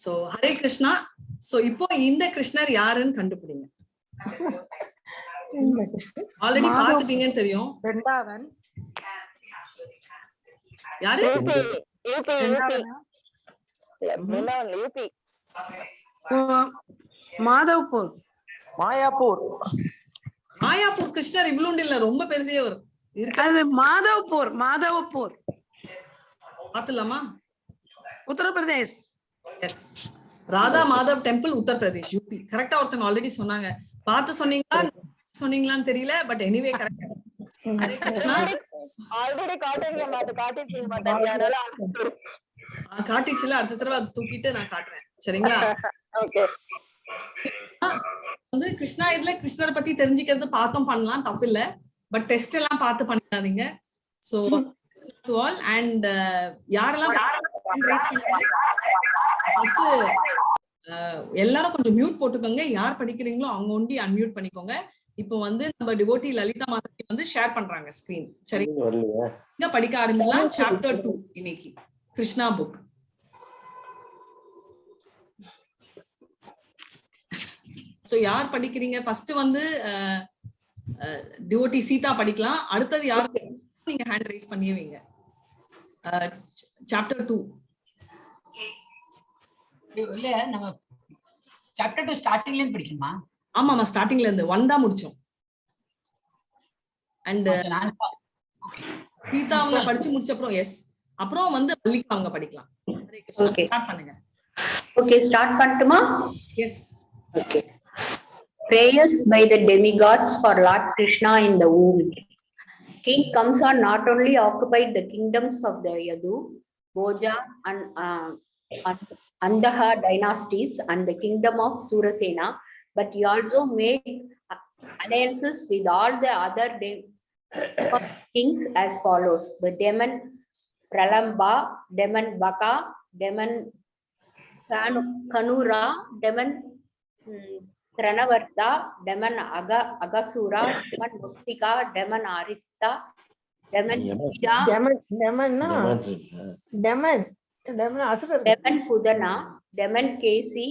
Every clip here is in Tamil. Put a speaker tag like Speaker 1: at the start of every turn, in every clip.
Speaker 1: So Hare Krishna. So இப்போ இந்த கிருஷ்ணர் யாருன்னு கண்டுபிடிங்க. ஆல்ரெடி பாத்துட்டீங்கன்னு தெரியும்.
Speaker 2: ரெண்டாவன்
Speaker 1: யாரு?
Speaker 2: மாதவ்பூர்.
Speaker 3: மாயாப்பூர்.
Speaker 1: மாயாப்பூர் கிருஷ்ணர் இவ்வளவு இல்ல, ரொம்ப பெருசே வரும்.
Speaker 2: அது மாதவ்பூர். மாதவ்பூர்
Speaker 1: பாத்துலாமா?
Speaker 2: Uttar Pradesh.
Speaker 1: Yes, Radha Madhav temple, Uttar Pradesh, UP. கரெக்டா ஒருத்தங்க ஆல்ரெடி சொன்னாங்க. பார்த்து சொன்னீங்களான்னு தெரியல, but anyway correct. Hare Krishna.
Speaker 3: Already
Speaker 1: காட்டிச்சுல, அடுத்த தடவை அது தூக்கிட்டு நான் காட்டுறேன், சரிங்களா?
Speaker 3: ஓகே.
Speaker 1: வந்து கிருஷ்ணா இதுல கிருஷ்ணரை பத்தி தெரிஞ்சுக்கிறது பார்த்தோம், பண்ணலாம், தப்பு இல்ல. பட் டெஸ்ட் எல்லாம் பார்த்து பண்ணாதீங்க. சோ டு ஆல் அண்ட் யாரெல்லாம் எல்லாரும் கொஞ்சம் மியூட் போட்டுக்கோங்க. யார் படிக்கிறீங்களோ அவங்க ஒண்டி அன்மியூட் பண்ணிக்கோங்க. இப்போ வந்து நம்ம டிவோட்டி லலிதா மாதவி வந்து ஷேர் பண்றாங்க ஸ்கிரீன். சரி, படிக்க ஆரம்பிக்கலாம். சாப்டர் 2 இன்னைக்கு கிருஷ்ணா புக். சோ யார் படிக்கிறீங்க? ஃபர்ஸ்ட் வந்து டிவோட்டி சீதா படிக்கலாம். அடுத்தது யார்? நீங்க ஹேண்ட் ரைஸ் பண்ணியவீங்க. சாப்டர் 2
Speaker 4: இல்ல, நம்ம சாப்டர் 2 ஸ்டார்டிங்ல இருந்து படிக்கணுமா?
Speaker 1: ஆமாமா, ஸ்டார்டிங்ல இருந்து 1 தான் முடிச்சோம். அண்ட் சீதா அவங்க படிச்சு முடிச்ச அப்புறம் எஸ், அப்புறம் வந்து மல்லிகா அவங்க படிக்கலாம். ஓகே, ஸ்டார்ட் பண்ணுங்க.
Speaker 5: ஓகே, ஸ்டார்ட் பண்ணட்டுமா?
Speaker 1: Yes.
Speaker 5: Okay. Prayers by the demigods for Lord Krishna in the womb. King Kamsa not only occupied the kingdoms of the Yadu, Bhoja and Andaha dynasties and the kingdom of Surasena, but he also made alliances with all the other kings as follows: the Demon Pralamba, Demon Baka, Demon Kanura, Demon Tranavarta, Demon Agasura, Demon Mustika, Demon Arista, Demon Ida, Demon Pudana, Demon Kesi,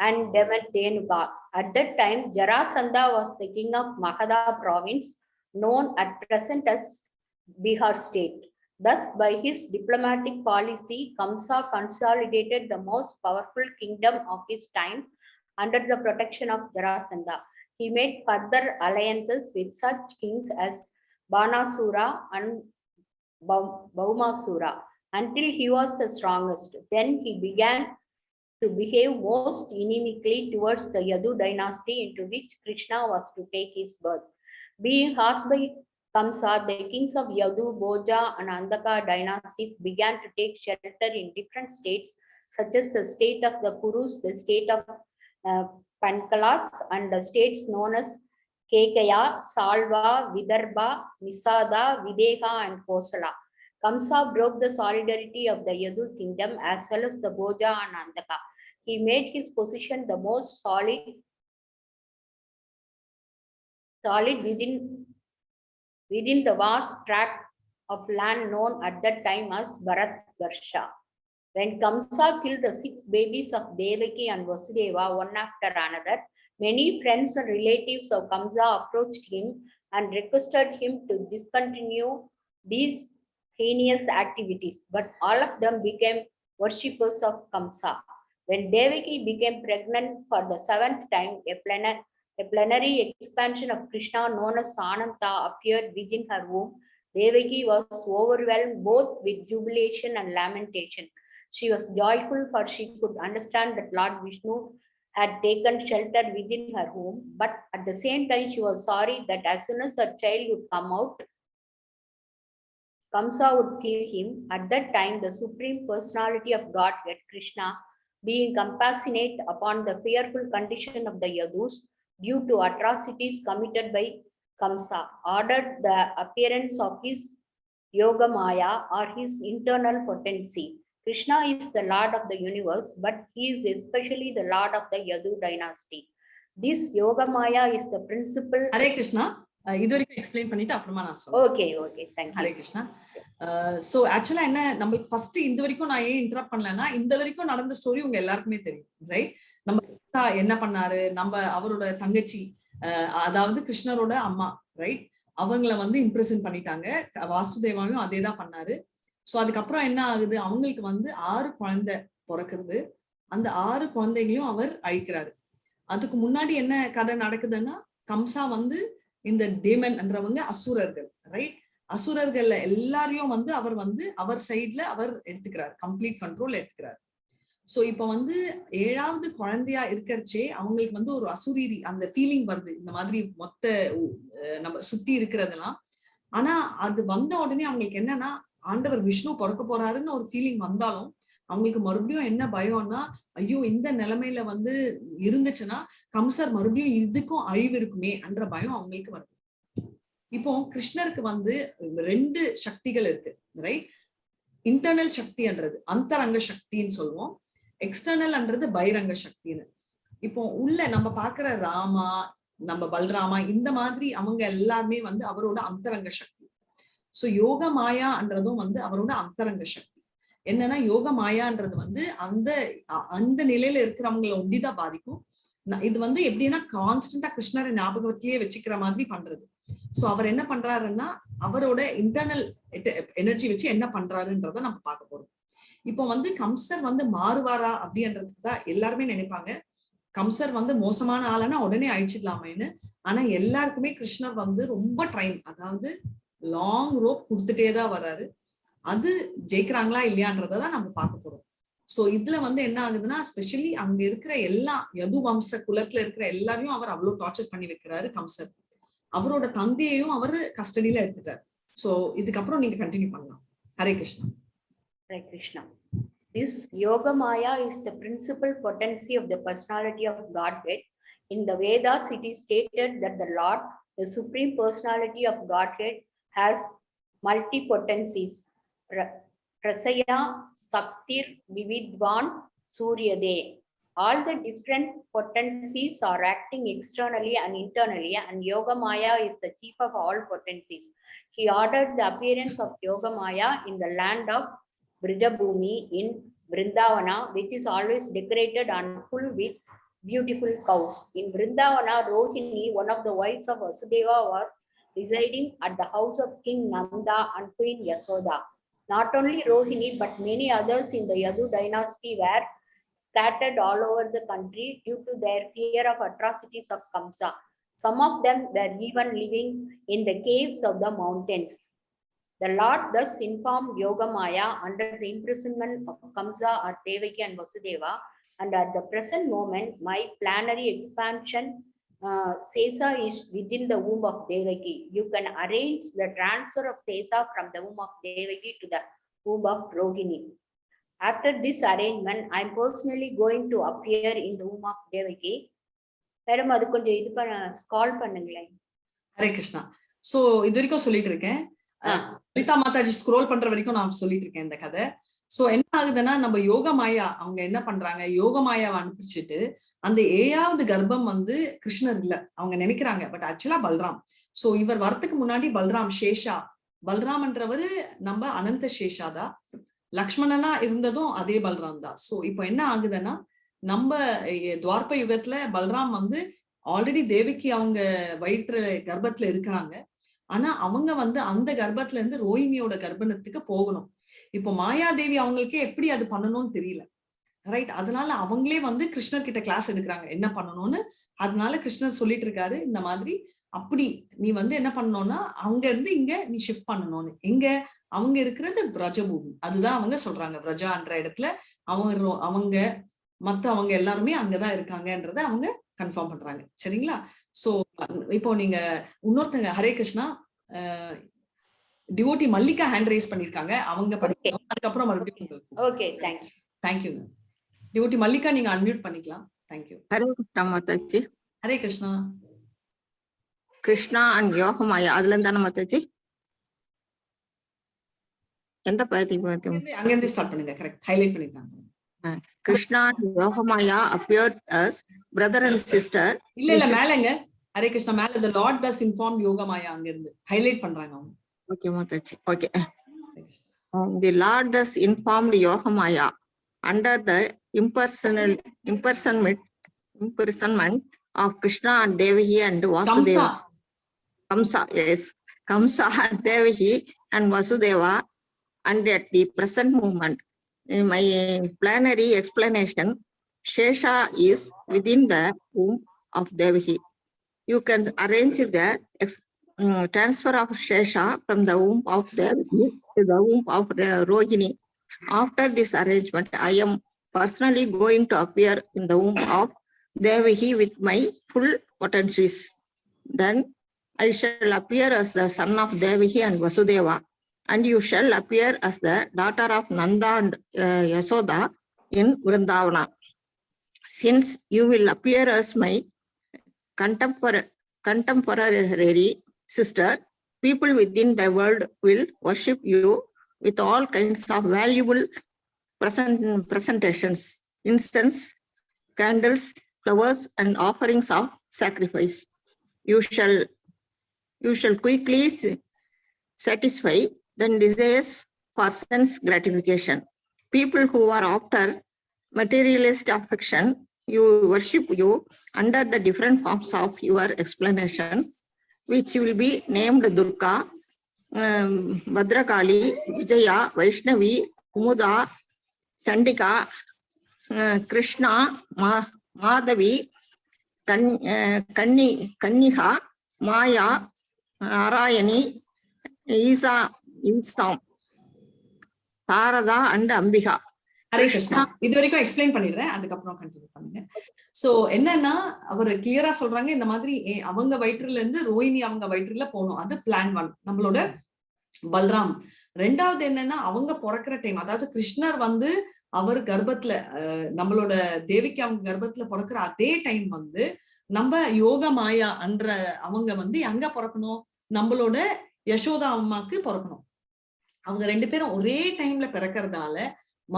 Speaker 5: and Demon Denuga. At that time, Jarasandha was the king of Magadha province, known at present as Bihar state. Thus, by his diplomatic policy, Kamsa consolidated the most powerful kingdom of his time under the protection of Jarasandha. He made further alliances with such kings as Banasura and Baumasura until he was the strongest. Then he began to behave most inimically towards the Yadu dynasty into which Krishna was to take his birth. Being asked by Kamsa, the kings of Yadu, Bhoja, and Andaka dynasties began to take shelter in different states, such as the state of the Kurus, the state of Pankalas, and the states known as Kekaya, Salva, Vidarbha, Nisada, Videha, and Kosala. Kamsa broke the solidarity of the Yadu kingdom as well as the Bhoja and Andaka. He made his position the most solid within the vast tract of land known at that time as Bharatvarsha. When Kamsa killed the 6 babies of Devaki and Vasudeva one after another, many friends and relatives of Kamsa approached him and requested him to discontinue these heinous activities, but all of them became worshippers of Kamsa. When Devaki became pregnant for the 7th time, a plenary expansion of Krishna known as Ananta appeared within her womb. Devaki was overwhelmed both with jubilation and lamentation. She was joyful for she could understand that Lord Vishnu had taken shelter within her womb, but at the same time she was sorry that as soon as her child would come out, Kamsa would kill him. At that time, the Supreme Personality of Godhead, Krishna, being compassionate upon the fearful condition of the Yadus due to atrocities committed by Kamsa, ordered the appearance of his Yogamaya or his internal potency. Krishna is the Lord of the universe, but he is especially the Lord of the Yadu dynasty. This Yogamaya is the principle.
Speaker 1: Hare Krishna. இது வரைக்கும் எக்ஸ்பிளைன் பண்ணிட்டு அப்புறமா நான் சொல்றேன்.
Speaker 5: Okay, thank you.
Speaker 1: Hare Krishna. So ஆக்சுவலா என்ன நம்மளுக்கு ஃபர்ஸ்ட் இந்த வரைக்கும் நான் ஏன் இன்டரப்ட் பண்ணலன்னா இந்த வரைக்கும் நடந்த ஸ்டோரி உங்க எல்லாருக்குமே தெரியும், ரைட்? நம்ம என்ன பண்ணாரு, நம்ம அவரோட தங்கச்சி அதாவது கிருஷ்ணரோட அம்மா, ரைட், அவங்கள வந்து இம்ப்ரெசன் பண்ணிட்டாங்க. வாசுதேவாவையும் அதே தான் பண்ணாரு. சோ அதுக்கப்புறம் என்ன ஆகுது, அவங்களுக்கு வந்து 6 குழந்தை பிறக்குது. அந்த 6 குழந்தைகளையும் அவர் அழிக்கிறாரு. அதுக்கு முன்னாடி என்ன கதை நடக்குதுன்னா, கம்சா வந்து இந்த டேமன்ன்றவங்க அசுரர்கள், ரைட்? அசுரர்கள்ல எல்லாரையும் வந்து அவர் சைட்ல அவர் எடுத்துக்கிறார், கம்ப்ளீட் கண்ட்ரோல் எடுத்துக்கிறார். சோ இப்ப வந்து 7வது குழந்தையா இருக்கிறச்சே அவங்களுக்கு வந்து ஒரு அசுரீரி அந்த ஃபீலிங் வருது, இந்த மாதிரி மொத்த நம்ம சுத்தி இருக்கிறதெல்லாம். ஆனா அது வந்த உடனே அவங்களுக்கு என்னன்னா, ஆண்டவர் விஷ்ணு பிறக்க போறாருன்னு ஒரு ஃபீலிங் வந்தாலும் அவங்களுக்கு மறுபடியும் என்ன பயம்னா, ஐயோ இந்த நிலைமையில வந்து இருந்துச்சுன்னா கம்சர் மறுபடியும் இதுக்கும் அழிவு இருக்குமே என்ற பயம் அவங்களுக்கு வருது. இப்போ கிருஷ்ணருக்கு வந்து 2 சக்திகள் இருக்கு, ரைட்? இன்டர்னல் சக்தின்றது அந்தரங்க சக்தின்னு சொல்லுவோம், எக்ஸ்டர்னல்ன்றது பைரங்க சக்தின்னு. இப்போ உள்ள நம்ம பாக்குற ராமா, நம்ம பல்ராமா, இந்த மாதிரி அவங்க எல்லாருமே வந்து அவரோட அந்தரங்க சக்தி. சோ யோக மாயான்றதும் வந்து அவரோட அந்தரங்க சக்தி. என்னன்னா யோக மாயான்றது வந்து அந்த நிலையில இருக்கிறவங்களை ஒண்டிதான் பாதிக்கும். இது வந்து எப்படின்னா கான்ஸ்டன்டா கிருஷ்ணரை ஞாபகத்திலேயே வச்சுக்கிற மாதிரி பண்றது. சோ அவர் என்ன பண்றாருன்னா அவரோட இன்டர்னல் எனர்ஜி வச்சு என்ன பண்றாருன்றத நம்ம பார்க்க போறோம். இப்போ வந்து கம்சர் வந்து மாறுவாரா அப்படின்றதுக்கு தான் எல்லாருமே நினைப்பாங்க. கம்சர் வந்து மோசமான ஆளுன்னா உடனே அழிச்சிடலாமேன்னு. ஆனா எல்லாருக்குமே கிருஷ்ணர் வந்து ரொம்ப ட்ரைன், அதாவது லாங் ரோப் கொடுத்துட்டே தான் வர்றாரு. அது ஜெயிக்கிறாங்களா இல்லையான்றதான் நம்ம பார்க்க போறோம். சோ இதுல வந்து என்ன ஆகுதுன்னா, ஸ்பெஷலி அங்க இருக்கிற எல்லா யது வம்ச குலத்துல இருக்கிற எல்லாரையும் அவர் அவ்வளவு டார்ச்சர் பண்ணி வைக்கிறாரு கம்சர். அவரோட தந்தையையும் அவரு கஸ்டடியில எடுத்துட்டாரு. சோ இதுக்கப்புறம் நீங்க கண்டினியூ பண்ணலாம். Hare Krishna.
Speaker 5: Hare Krishna. This Yoga Maya is the principal potency of the personality of Godhead. In the Vedas, it is stated that the Lord, the Supreme Personality of Godhead, has multi-potencies. Prasaya, Saktir, Vividvan, Suryade. All the different potencies are acting externally and internally, and Yoga Maya is the chief of all potencies. He ordered the appearance of Yoga Maya in the land of Brijabhumi in Vrindavana, which is always decorated and full with beautiful cows. In Vrindavana, Rohini, one of the wives of Vasudeva, was residing at the house of King Nanda and Queen Yasoda. Not only Rohini, but many others in the Yadu dynasty were scattered all over the country due to their fear of atrocities of Kamsa. Some of them were even living in the caves of the mountains. The Lord thus informed Yogamaya under the imprisonment of Kamsa or Devaki and Vasudeva, and at the present moment, my planetary expansion, Sesa, is within the womb of Devaki. You can arrange the transfer of Sesa from the womb of Devaki to the womb of Rohini. After this arrangement, I am personally going to appear in the womb of Devaki. Madam, அது கொஞ்சம் இது ஸ்கால் பண்ணுங்களேன்.
Speaker 1: ஹரே கிருஷ்ணா. சோ இது வரைக்கும் சொல்லிட்டு இருக்கேன், லலிதா மாதாஜி ஸ்க்ரோல் பண்ற வரைக்கும் நான் சொல்லிட்டு இருக்கேன் இந்த கதை. சோ என்ன ஆகுதுன்னா, நம்ம யோக மாயா அவங்க என்ன பண்றாங்க, யோக மாயாவை அனுப்பிச்சுட்டு அந்த 7வது கர்ப்பம் வந்து கிருஷ்ணர் இல்ல அவங்க நினைக்கிறாங்க, பட் ஆக்சுவலா பல்ராம். சோ இவர் வரத்துக்கு முன்னாடி பல்ராம் சேஷா, பல்ராம்ன்றவரு நம்ம அனந்த சேஷாதா, லக்ஷ்மணனா இருந்ததும் அதே பல்ராம் தான். சோ இப்போ என்ன ஆகுதுன்னா, நம்ம துவார்ப யுகத்துல பல்ராம் வந்து ஆல்ரெடி தேவகி அவங்க வயிற்று கர்ப்பத்துல இருக்கிறாங்க. ஆனா அவங்க வந்து அந்த கர்ப்பத்துல இருந்து ரோஹிணியோட கர்ப்பணத்துக்கு போகணும். இப்போ மாயாதேவி அவங்களுக்கே எப்படி அது பண்ணணும்னு தெரியல, ரைட்? அதனால அவங்களே வந்து கிருஷ்ணர் கிட்ட கிளாஸ் எடுக்கிறாங்க என்ன பண்ணணும்னு. அதனால கிருஷ்ணர் சொல்லிட்டு இருக்காரு, இந்த மாதிரி அப்படி நீ வந்து என்ன பண்ணணும்னா அங்க இருந்து இங்க நீ ஷிஃப்ட் பண்ணணும்னு. எங்க அவங்க இருக்கிறது பிரஜபூமி, அதுதான் அவங்க சொல்றாங்க. பிரஜான்ற இடத்துல அவங்க அவங்க எல்லாருமே அங்கதான் இருக்காங்கன்றத அவங்க கன்ஃபார்ம் பண்றாங்க. சரிங்களா? சோ இப்போ நீங்க இன்னொருத்தங்க Hare Krishna devotee Mallika hand rice பண்ணிருக்காங்க, அவங்க படிக்கணும். அதுக்கப்புறம் மறுபடியும்
Speaker 5: okay, thanks.
Speaker 1: Thank you. Devotee Mallika நீங்க அன்மியூட் பண்ணிக்கலாம். தேங்க்யூ.
Speaker 6: ஹரே கிருஷ்ணா மாதாஜி.
Speaker 1: ஹரே கிருஷ்ணா.
Speaker 6: கிருஷ்ணா அண்ட் யோகமாயா அதுல இருந்தானே மாதாஜி? எந்த பத்தி
Speaker 1: அங்க இருந்து ஸ்டார்ட் பண்ணுங்க. கரெக்ட், ஹைலைட் பண்ணிருக்காங்க.
Speaker 6: Krishna and Yogamaya appeared as brother and sister.
Speaker 1: இல்ல மேலங்க ஹரே கிருஷ்ணா மேல the Lord thus informed Yogamaya அங்க இருந்து ஹைலைட் பண்றாங்க அவங்க.
Speaker 6: Okay Mataji, okay. The Lord thus informed Yogamaya under the imprisonment of Krishna and Devaki and Vasudeva.
Speaker 1: Kamsa.
Speaker 6: Kamsa and Devaki and Vasudeva, and at the present moment. In my plenary explanation, Shesha is within the womb of Devaki. You can arrange the transfer of Shesha from the womb of Devaki to the womb of Rohini. After this arrangement, I am personally going to appear in the womb of Devaki with my full potencies. Then I shall appear as the son of Devaki and Vasudeva, and you shall appear as the daughter of Nanda and Yasoda in Vrindavana. Since you will appear as my contemporary sister, people within the world will worship you with all kinds of valuable presentations, incense, candles, flowers, and offerings of sacrifice. You shall quickly satisfy the desires for sense gratification. People who are after materialist affection, you worship you under the different forms of your explanation, which will be named Durga, Bhadrakali, Vijaya, Vaishnavi, Kumuda, Chandika, Krishna, Madhavi, Kanniha, Maya, Narayani, Isa, Sarada, and Ambika.
Speaker 1: Hare Krishna. இது வரைக்கும் எக்ஸ்பிளைன் பண்ணிடுறேன், அதுக்கப்புறம் கண்டினியூ பண்ணுங்க. சோ என்னன்னா அவர் கிளியரா சொல்றாங்க, இந்த மாதிரி அவங்க வயிற்றுல இருந்து ரோஹிணி அவங்க வயிற்றுல போகணும். அது பிளான் 1 நம்மளோட பல்ராம். ரெண்டாவது என்னன்னா அவங்க பிறக்கிற டைம், அதாவது கிருஷ்ணர் வந்து அவர் கர்ப்பத்துல நம்மளோட தேவிக்கு அவங்க கர்ப்பத்துல பிறக்கிற அதே டைம் வந்து நம்ம யோக மாயா என்ற அவங்க வந்து எங்க பிறக்கணும், நம்மளோட யசோதா அம்மாக்கு பிறக்கணும். அவங்க 2 பேரும் ஒரே டைம்ல பிறக்கிறதால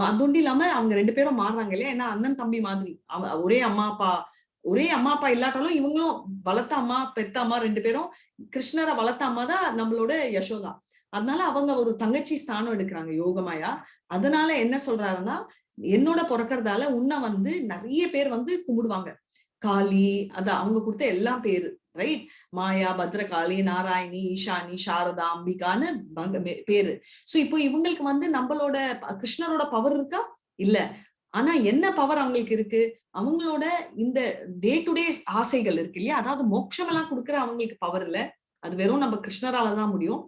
Speaker 1: அதுண்டு இல்லாம அவங்க 2 பேரும் மாறுறாங்க இல்லையா, ஏன்னா அண்ணன் தம்பி மாதிரி ஒரே அம்மா அப்பா இல்லாட்டாலும் இவங்களும் வளர்த்த அம்மா பெத்த அம்மா 2 பேரும் கிருஷ்ணரை வளர்த்த அம்மா தான் நம்மளோட யசோதா. அதனால அவங்க ஒரு தங்கச்சி ஸ்தானம் எடுக்கிறாங்க யோகமாயா. அதனால என்ன சொல்றாருன்னா, என்னோட பிறக்கிறதால உன்னை வந்து நிறைய பேர் வந்து கும்பிடுவாங்க. காளி, அத அவங்க கொடுத்த எல்லா பேரு, ரைட்? மாயா, பத்ரகாளி, நாராயணி, ஈஷானி, சாரதா, அம்பிகான்னு பேரு. சோ இப்போ இவங்களுக்கு வந்து நம்மளோட கிருஷ்ணரோட பவர் இருக்கா? இல்ல. ஆனா என்ன பவர் அவங்களுக்கு இருக்கு? அவங்களோட இந்த டே டு டே ஆசைகள் இருக்கு இல்லையா, அதாவது மோட்சம் எல்லாம் கொடுக்குற அவங்களுக்கு பவர் இல்ல. அது வெறும் நம்ம கிருஷ்ணராலதான் முடியும்.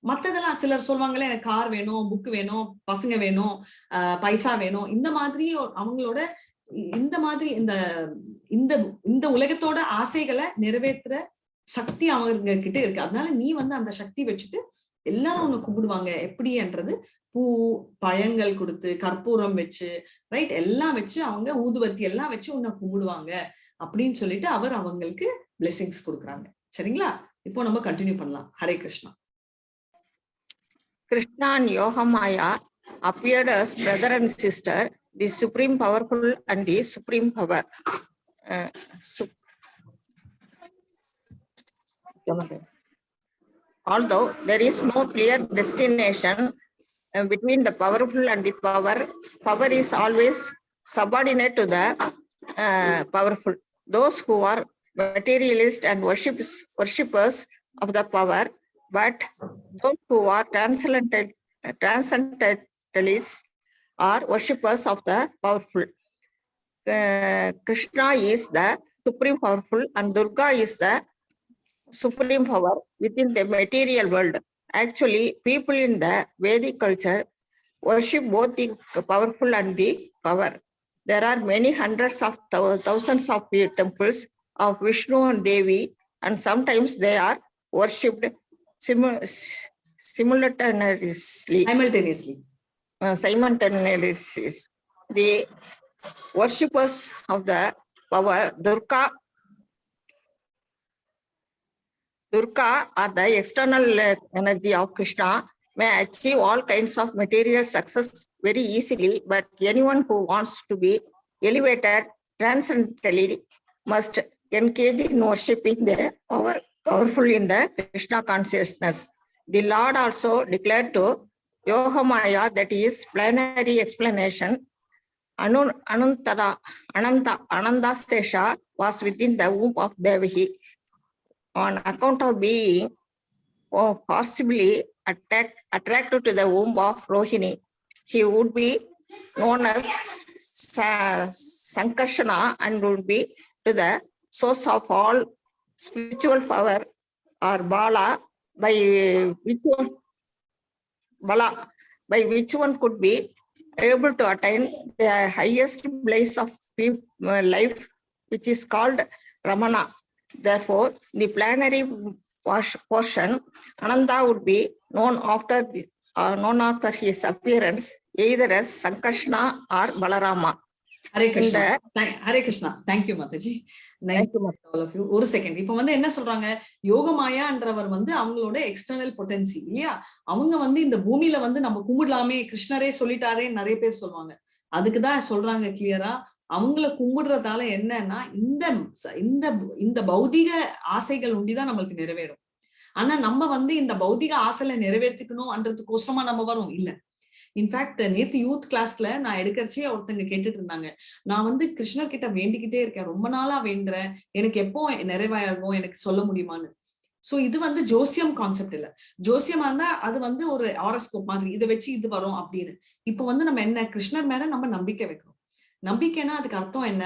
Speaker 1: மத்ததெல்லாம் சிலர் சொல்லுவாங்கல்ல, எனக்கு கார் வேணும், புக் வேணும், பசங்க வேணும், பைசா வேணும், இந்த மாதிரி அவங்களோட இந்த மாதிரி இந்த உலகத்தோட ஆசைகளை நிறைவேற்றுற சக்தி அவங்க கிட்ட இருக்கு. அதனால நீ வந்து அந்த சக்தி வச்சுட்டு எல்லாரும் உன்னை கும்பிடுவாங்க. எப்படின்றது பூ பழங்கள் கொடுத்து கற்பூரம் வச்சு, ரைட், எல்லாம் வச்சு அவங்க ஊதுவத்தி எல்லாம் வச்சு உன்னை கும்பிடுவாங்க அப்படின்னு சொல்லிட்டு அவர் அவங்களுக்கு பிளெஸிங்ஸ் கொடுக்குறாங்க. சரிங்களா? இப்போ நம்ம கண்டினியூ பண்ணலாம். Hare Krishna.
Speaker 6: Krishna and Yogamaya appeared as brother and sister, the supreme powerful and the supreme power. Although there is no clear destination between the powerful and the power is always subordinate to the powerful. Those who are materialist and worshippers of the power, but those who are transcendentalists are worshippers of the powerful. Krishna is the supreme powerful and Durga is the supreme power within the material world. Actually, people in the Vedic culture worship both the powerful and the power. There are many hundreds of thousands of temples of Vishnu and Devi, and sometimes they are worshipped simultaneously. The worshippers of the power, Durga are the external energy of Krishna, may achieve all kinds of material success very easily, but anyone who wants to be elevated transcendentally must engage in worshipping the powerful in the Krishna consciousness. The Lord also declared to Yogamaya, that is plenary explanation. Ananta Sesha was within the womb of Devaki. On account of being possibly attracted to the womb of Rohini, he would be known as Sankarshana and would be to the source of all spiritual power, or Bala, by which one could be able to attain the highest place of life, which is called Ramana. Therefore, the plenary portion, Ananda would be known after his appearance either as Sankarshana or Balarama.
Speaker 1: Hare Krishna. Hare Krishna. Thank you, Mataji. Nice to meet all of you. ஒரு செகண்ட். இப்போ வந்து என்ன சொல்றாங்க, யோகமாயான்றவர் வந்து அவங்களோட எக்ஸ்டர்னல் பொட்டன்சி இல்லையா? அவங்க வந்து இந்த பூமியில வந்து நம்ம கும்பிடலாமே, கிருஷ்ணரே சொல்லிட்டாரே நிறைய பேர் சொல்லுவாங்க. அதுக்குதான் சொல்றாங்க கிளியரா, அவங்கள கும்பிடுறதால என்னன்னா இந்த பௌதிக ஆசைகள் உண்டிதான் நம்மளுக்கு நிறைவேறும். ஆனா நம்ம வந்து இந்த பௌதிக ஆசையில நிறைவேற்றிக்கணும்ன்றதுக்கோசமா நம்ம வரோம் இல்ல. இன்ஃபேக்ட் நேத்து யூத் கிளாஸ்ல நான் எடுக்கிறச்சே ஒருத்தங்க கேட்டுட்டு இருந்தாங்க, நான் வந்து கிருஷ்ணர் கிட்ட வேண்டிக்கிட்டே இருக்கேன், ரொம்ப நாளா வேண்டுறேன், எனக்கு எப்போ நிறைவாயிருக்கும், எனக்கு சொல்ல முடியுமான்னு. சோ இது வந்து ஜோசியம் கான்செப்ட் இல்ல. ஜோசியமா இருந்தா அது வந்து ஒரு ஆரோஸ்கோப் மாதிரி, இதை வச்சு இது வரும் அப்படின்னு. இப்போ வந்து நம்ம என்ன, கிருஷ்ணர் மேல நம்ம நம்பிக்கை வைக்கிறோம். நம்பிக்கைன்னா அதுக்கு அர்த்தம் என்ன,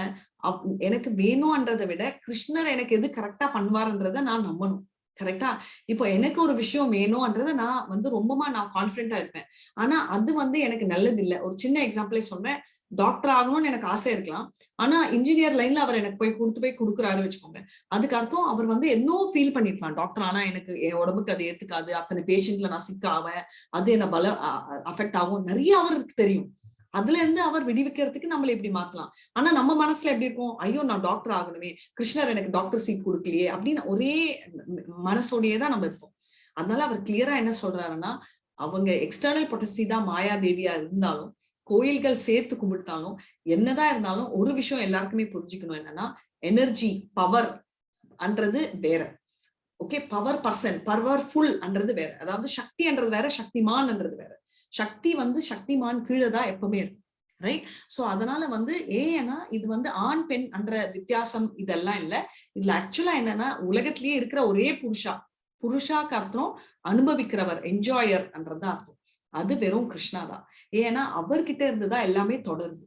Speaker 1: எனக்கு வேணும்ன்றதை விட கிருஷ்ணர் எனக்கு எது கரெக்டா பண்ணுவாருன்றத நான் நம்பணும். கரெக்டா? இப்போ எனக்கு ஒரு விஷயம் வேணும்ன்றத நான் வந்து ரொம்பமா நான் கான்பிடென்டா இருப்பேன். ஆனா அது வந்து எனக்கு நல்லது இல்ல. ஒரு சின்ன எக்ஸாம்பிளே சொல்றேன். டாக்டர் ஆகணும்னு எனக்கு ஆசை இருக்கலாம், ஆனா இன்ஜினியர் லைன்ல அவர் எனக்கு போய் கொடுக்குறாரு வச்சுக்கோங்க. அதுக்கு அர்த்தம் அவர் வந்து என்னோ ஃபீல் பண்ணிருக்கலாம், டாக்டர் ஆனா எனக்கு என் உடம்புக்கு அது ஏத்துக்காது, அத்தனை பேஷண்ட்ல நான் சிக் ஆவேன், அது என்ன அஃபெக்ட் ஆகும், நிறைய அவருக்கு தெரியும். அதுல இருந்து அவர் விடுவிக்கிறதுக்கு நம்மள எப்படி மாத்தலாம். ஆனா நம்ம மனசுல எப்படி இருக்கும், ஐயோ நான் டாக்டர் ஆகணுமே, கிருஷ்ணர் எனக்கு டாக்டர் சீட் கொடுக்கலையே அப்படின்னு ஒரே மனசோடையேதான் நம்ம இருப்போம். அதனால அவர் கிளியரா என்ன சொல்றாருன்னா, அவங்க எக்ஸ்டர்னல் பொட்டன்சி தான் மாயா தேவியா இருந்தாலும், கோயில்கள் சேர்த்து கும்பிட்டாலும், என்னதான் இருந்தாலும் ஒரு விஷயம் எல்லாருக்குமே புரிஞ்சுக்கணும், என்னன்னா எனர்ஜி பவர் அன்றது வேற. ஓகே, பவர் பர்சன் பவர்ஃபுல் அன்றது வேற. அதாவது சக்தி என்றது வேற, சக்திமான் என்றது வேற. சக்தி வந்து சக்திமான் கீழதான் எப்பவுமே இருக்கும், ரைட்? சோ அதனால வந்து ஏன்னா இது வந்து ஆண் பெண் என்ற வித்தியாசம் இதெல்லாம் இல்ல. இதுல ஆக்சுவலா என்னன்னா, உலகத்திலேயே இருக்கிற ஒரே புருஷாக்கு அர்த்தம் அனுபவிக்கிறவர், என்ஜாயர் என்றதுதான் அர்த்தம். அது வெறும் கிருஷ்ணா தான். ஏன்னா அவர்கிட்ட இருந்துதான் எல்லாமே தொடருது,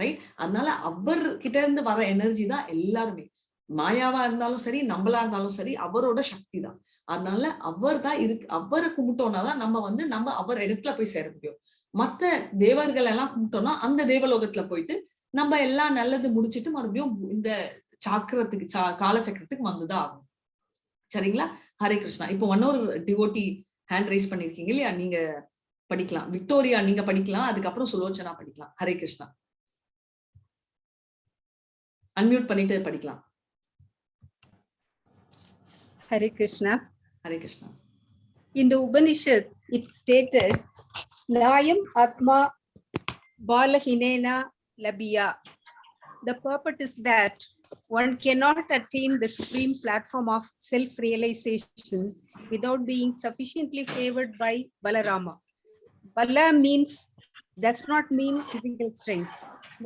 Speaker 1: ரைட்? அதனால அவர்கிட்ட இருந்து வர எனர்ஜி தான் எல்லாருமே, மாயாவா இருந்தாலும் சரி, நம்மளா இருந்தாலும் சரி, அவரோட சக்தி தான். அதனால அவர் தான் அவரை கும்பிட்டோம்னாதான் நம்ம அவர் இடத்துல போய் சேர முடியும். மத்த தேவர்கள் எல்லாம் கும்பிட்டோம்னா அந்த தேவலோகத்துல போயிட்டு நம்ம எல்லாம் நல்லது முடிச்சிட்டு மறுபடியும் இந்த சக்கரத்துக்கு காலச்சக்கரத்துக்கு வந்துதான் ஆகும். சரிங்களா? ஹரே கிருஷ்ணா. இப்போ இன்னொரு டிவோட்டி ஹேண்ட் ரைஸ் பண்ணிருக்கீங்க இல்லையா, நீங்க படிக்கலாம். விக்டோரியா நீங்க படிக்கலாம், அதுக்கப்புறம் சுலோச்சனா படிக்கலாம். ஹரே கிருஷ்ணா. அன்மியூட் பண்ணிட்டு படிக்கலாம்.
Speaker 7: Hare Krishna.
Speaker 1: Hare Krishna.
Speaker 7: In the Upanishad, it stated, Nayam Atma Balahinena Labhiya. The purport is that one cannot attain the supreme platform of self-realization without being sufficiently favored by Balarama. Bala does not mean physical strength.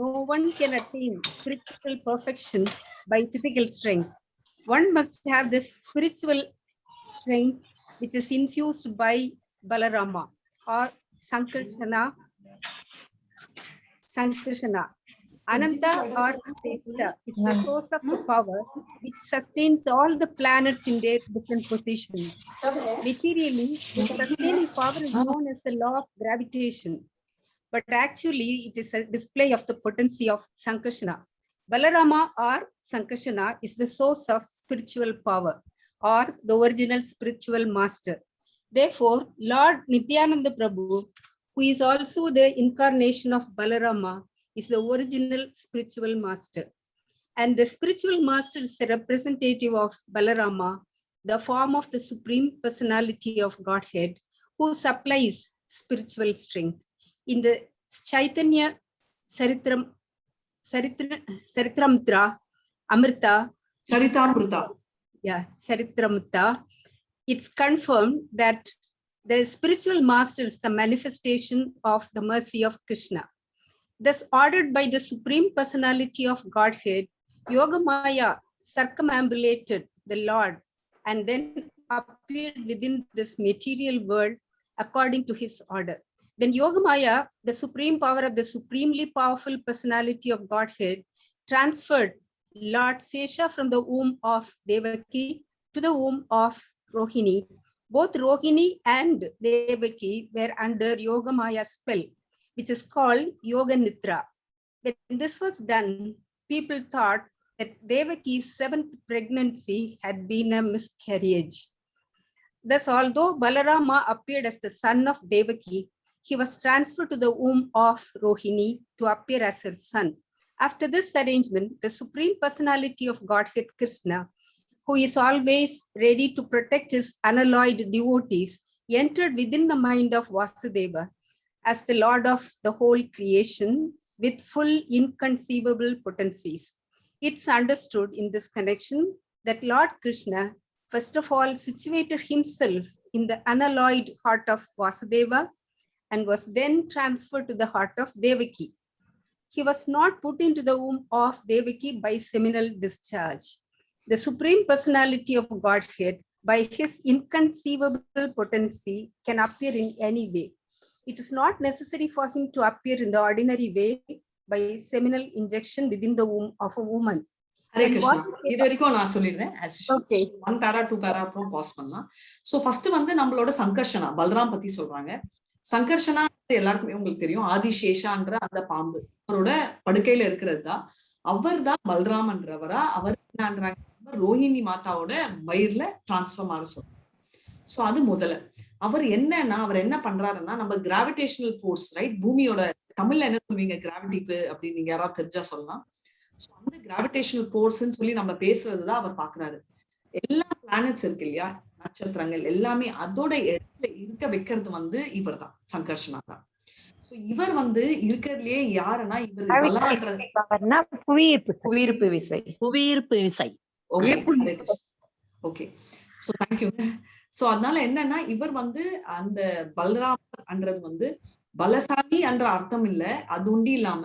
Speaker 7: No one can attain spiritual perfection by physical strength. One must have this spiritual strength which is infused by Balarama or Sankarshana. Ananta or Sesha is the source of the power which sustains all the planets in their different positions. Materially, the sustaining power is known as the law of gravitation, but actually it is a display of the potency of Sankarshana. Balarama or Sankarshana is the source of spiritual power or the original spiritual master. Therefore, Lord Nityananda Prabhu, who is also the incarnation of Balarama, is the original spiritual master. And the spiritual master is the representative of Balarama, the form of the supreme personality of Godhead, who supplies spiritual strength. In the Chaitanya Charitramrita, Charitamrita, it's confirmed that The spiritual master is the manifestation of the mercy of Krishna. Thus ordered by the Supreme Personality of Godhead, Yogamaya circumambulated the Lord and then appeared within this material world according to his order. Then Yogamaya, the supreme power of the supremely powerful personality of Godhead, transferred Lord Sesha from the womb of Devaki to the womb of Rohini. Both Rohini and Devaki were under Yogamaya's spell, which is called Yoga Nidra. When this was done, people thought that Devaki's 7th pregnancy had been a miscarriage. Thus, although Balarama appeared as the son of Devaki, he was transferred to the womb of Rohini to appear as her son. After this arrangement, the Supreme Personality of Godhead Krishna, who is always ready to protect his unalloyed devotees, entered within the mind of Vasudeva as the Lord of the whole creation with full inconceivable potencies. It's understood in this connection that Lord Krishna first of all situated himself in the unalloyed heart of Vasudeva and was then transferred to the heart of Devaki. He was not put into the womb of Devaki by seminal discharge. The Supreme Personality of Godhead, by his inconceivable potency, can appear in any way. It is not necessary for him to appear in the ordinary way by seminal injection within the womb of a woman.
Speaker 1: Hare Krishna. இது வரைக்கும் நான் சொல்லிடுறேன்.
Speaker 7: Okay.
Speaker 1: 1 para 2 para அப்புறம் பாஸ் பண்ணலாம். சோ ஃபர்ஸ்ட் வந்து நம்மளோட சங்கர்ஷனா பல்ராம் பத்தி சொல்றாங்க. சங்கர்ஷனா எல்லாருக்குமே உங்களுக்கு தெரியும், ஆதிசேஷான்ற அந்த பாம்பு அவரோட படுக்கையில இருக்கிறது தான். அவர் தான் பல்ராம்ன்றவரா. அவர் என்னன்றாங்க, ரோஹிணி மாதாவோட வயிறுல டிரான்ஸ்ஃபார்ம் ஆக சொல்றாங்க. சோ அது முதல்ல அவர் என்னன்னா, அவர் என்ன பண்றாருன்னா, நம்ம கிராவிடேஷனல் ஃபோர்ஸ், ரைட், பூமியோட தமிழ்ல என்ன சொல்லுவீங்க கிராவிட்டிக்கு அப்படின்னு நீங்க யாராவது தெரிஞ்சா சொல்லலாம். அந்த கிராவிடேஷனல் ஃபோர்ஸ்ன்னு சொல்லி நம்ம பேசுறதுதான் அவர் பாக்குறாரு. எல்லா பிளானட்ஸ் இருக்கு இல்லையா, நட்சத்திரங்கள் எல்லாமே அதோட இடத்துல இருக்க வைக்கிறது வந்து இவர் தான், சங்கர்ஷனா தான். சோ இவர் வந்து இருக்கிறதுலயே யாருன்னா, இவர்
Speaker 3: புவியீர்ப்பு விசை.
Speaker 1: Okay, so thank you. சோ அதனால என்னன்னா, இவர் வந்து அந்த பல்ராமன்றது வந்து பலசாலி என்ற அர்த்தம் இல்ல, அது உண்டி இல்லாம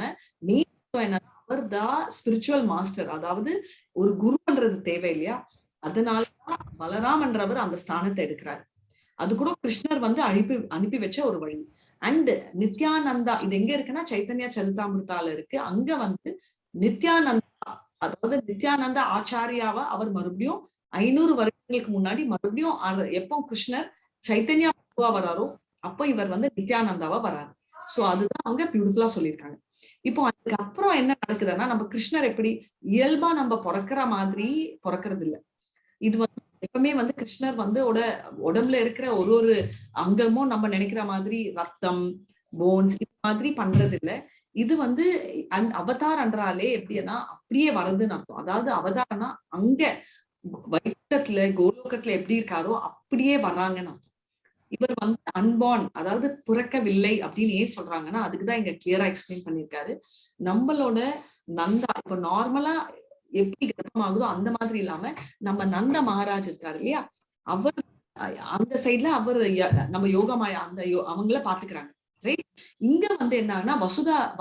Speaker 1: என்ன, அவர் தான் ஸ்பிரிச்சுவல் மாஸ்டர், அதாவது ஒரு குருன்றது தேவை இல்லையா, அதனாலதான் பலராம் என்றவர் அந்த ஸ்தானத்தை எடுக்கிறார். அது கூட கிருஷ்ணர் வந்து அனுப்பி வச்ச ஒரு வழி. அண்ட் நித்யானந்தா, இது எங்க இருக்குன்னா சைத்தன்யா சரிதாமிருதால இருக்கு. அங்க வந்து நித்யானந்தா, அதாவது நித்யானந்தா ஆச்சாரியாவா அவர் மறுபடியும் 500 வருடங்களுக்கு முன்னாடி மறுபடியும் எப்போ கிருஷ்ணர் சைத்தன்யா வராரோ அப்போ இவர் வந்து நித்யானந்தாவா வராரு. சோ அதுதான் அவங்க பியூட்டிஃபுல்லா சொல்லியிருக்காங்க. இப்போ அதுக்கப்புறம் என்ன நடக்குதுன்னா, நம்ம கிருஷ்ணர் எப்படி இயல்பா நம்ம பிறக்கிற மாதிரி பிறக்கிறது இல்ல. இது வந்து எப்பவுமே வந்து கிருஷ்ணர் வந்து உடம்புல இருக்கிற ஒரு அங்கமும் நம்ம நினைக்கிற மாதிரி ரத்தம், போன்ஸ் இது மாதிரி பண்றது இல்ல. இது வந்து அவதார் என்றாலே எப்படின்னா அப்படியே வருதுன்னு அர்த்தம். அதாவது அவதாரம்னா அங்க வைகுண்டத்துல கோலோகத்துல எப்படி இருக்காரோ அப்படியே வர்றாங்கன்னு அர்த்தம். இவர் வந்து அன்பார்ன், அதாவது பிறக்கவில்லை அப்படின்னு ஏன் சொல்றாங்கன்னா, அதுக்குதான் இங்க கிளியரா எக்ஸ்பிளைன் பண்ணிருக்காரு. நம்மளோட நந்தா இப்ப நார்மலா எப்படி கர்ப்பமாகுதோ அந்த மாதிரி இல்லாம நம்ம நந்த மகாராஜ் இருக்காரு இல்லையா, அவர் அந்த சைட்ல அவர் நம்ம யோகமாயா அந்த அவங்கள பாத்துக்கிறாங்க, ரைட். இங்க வந்து என்ன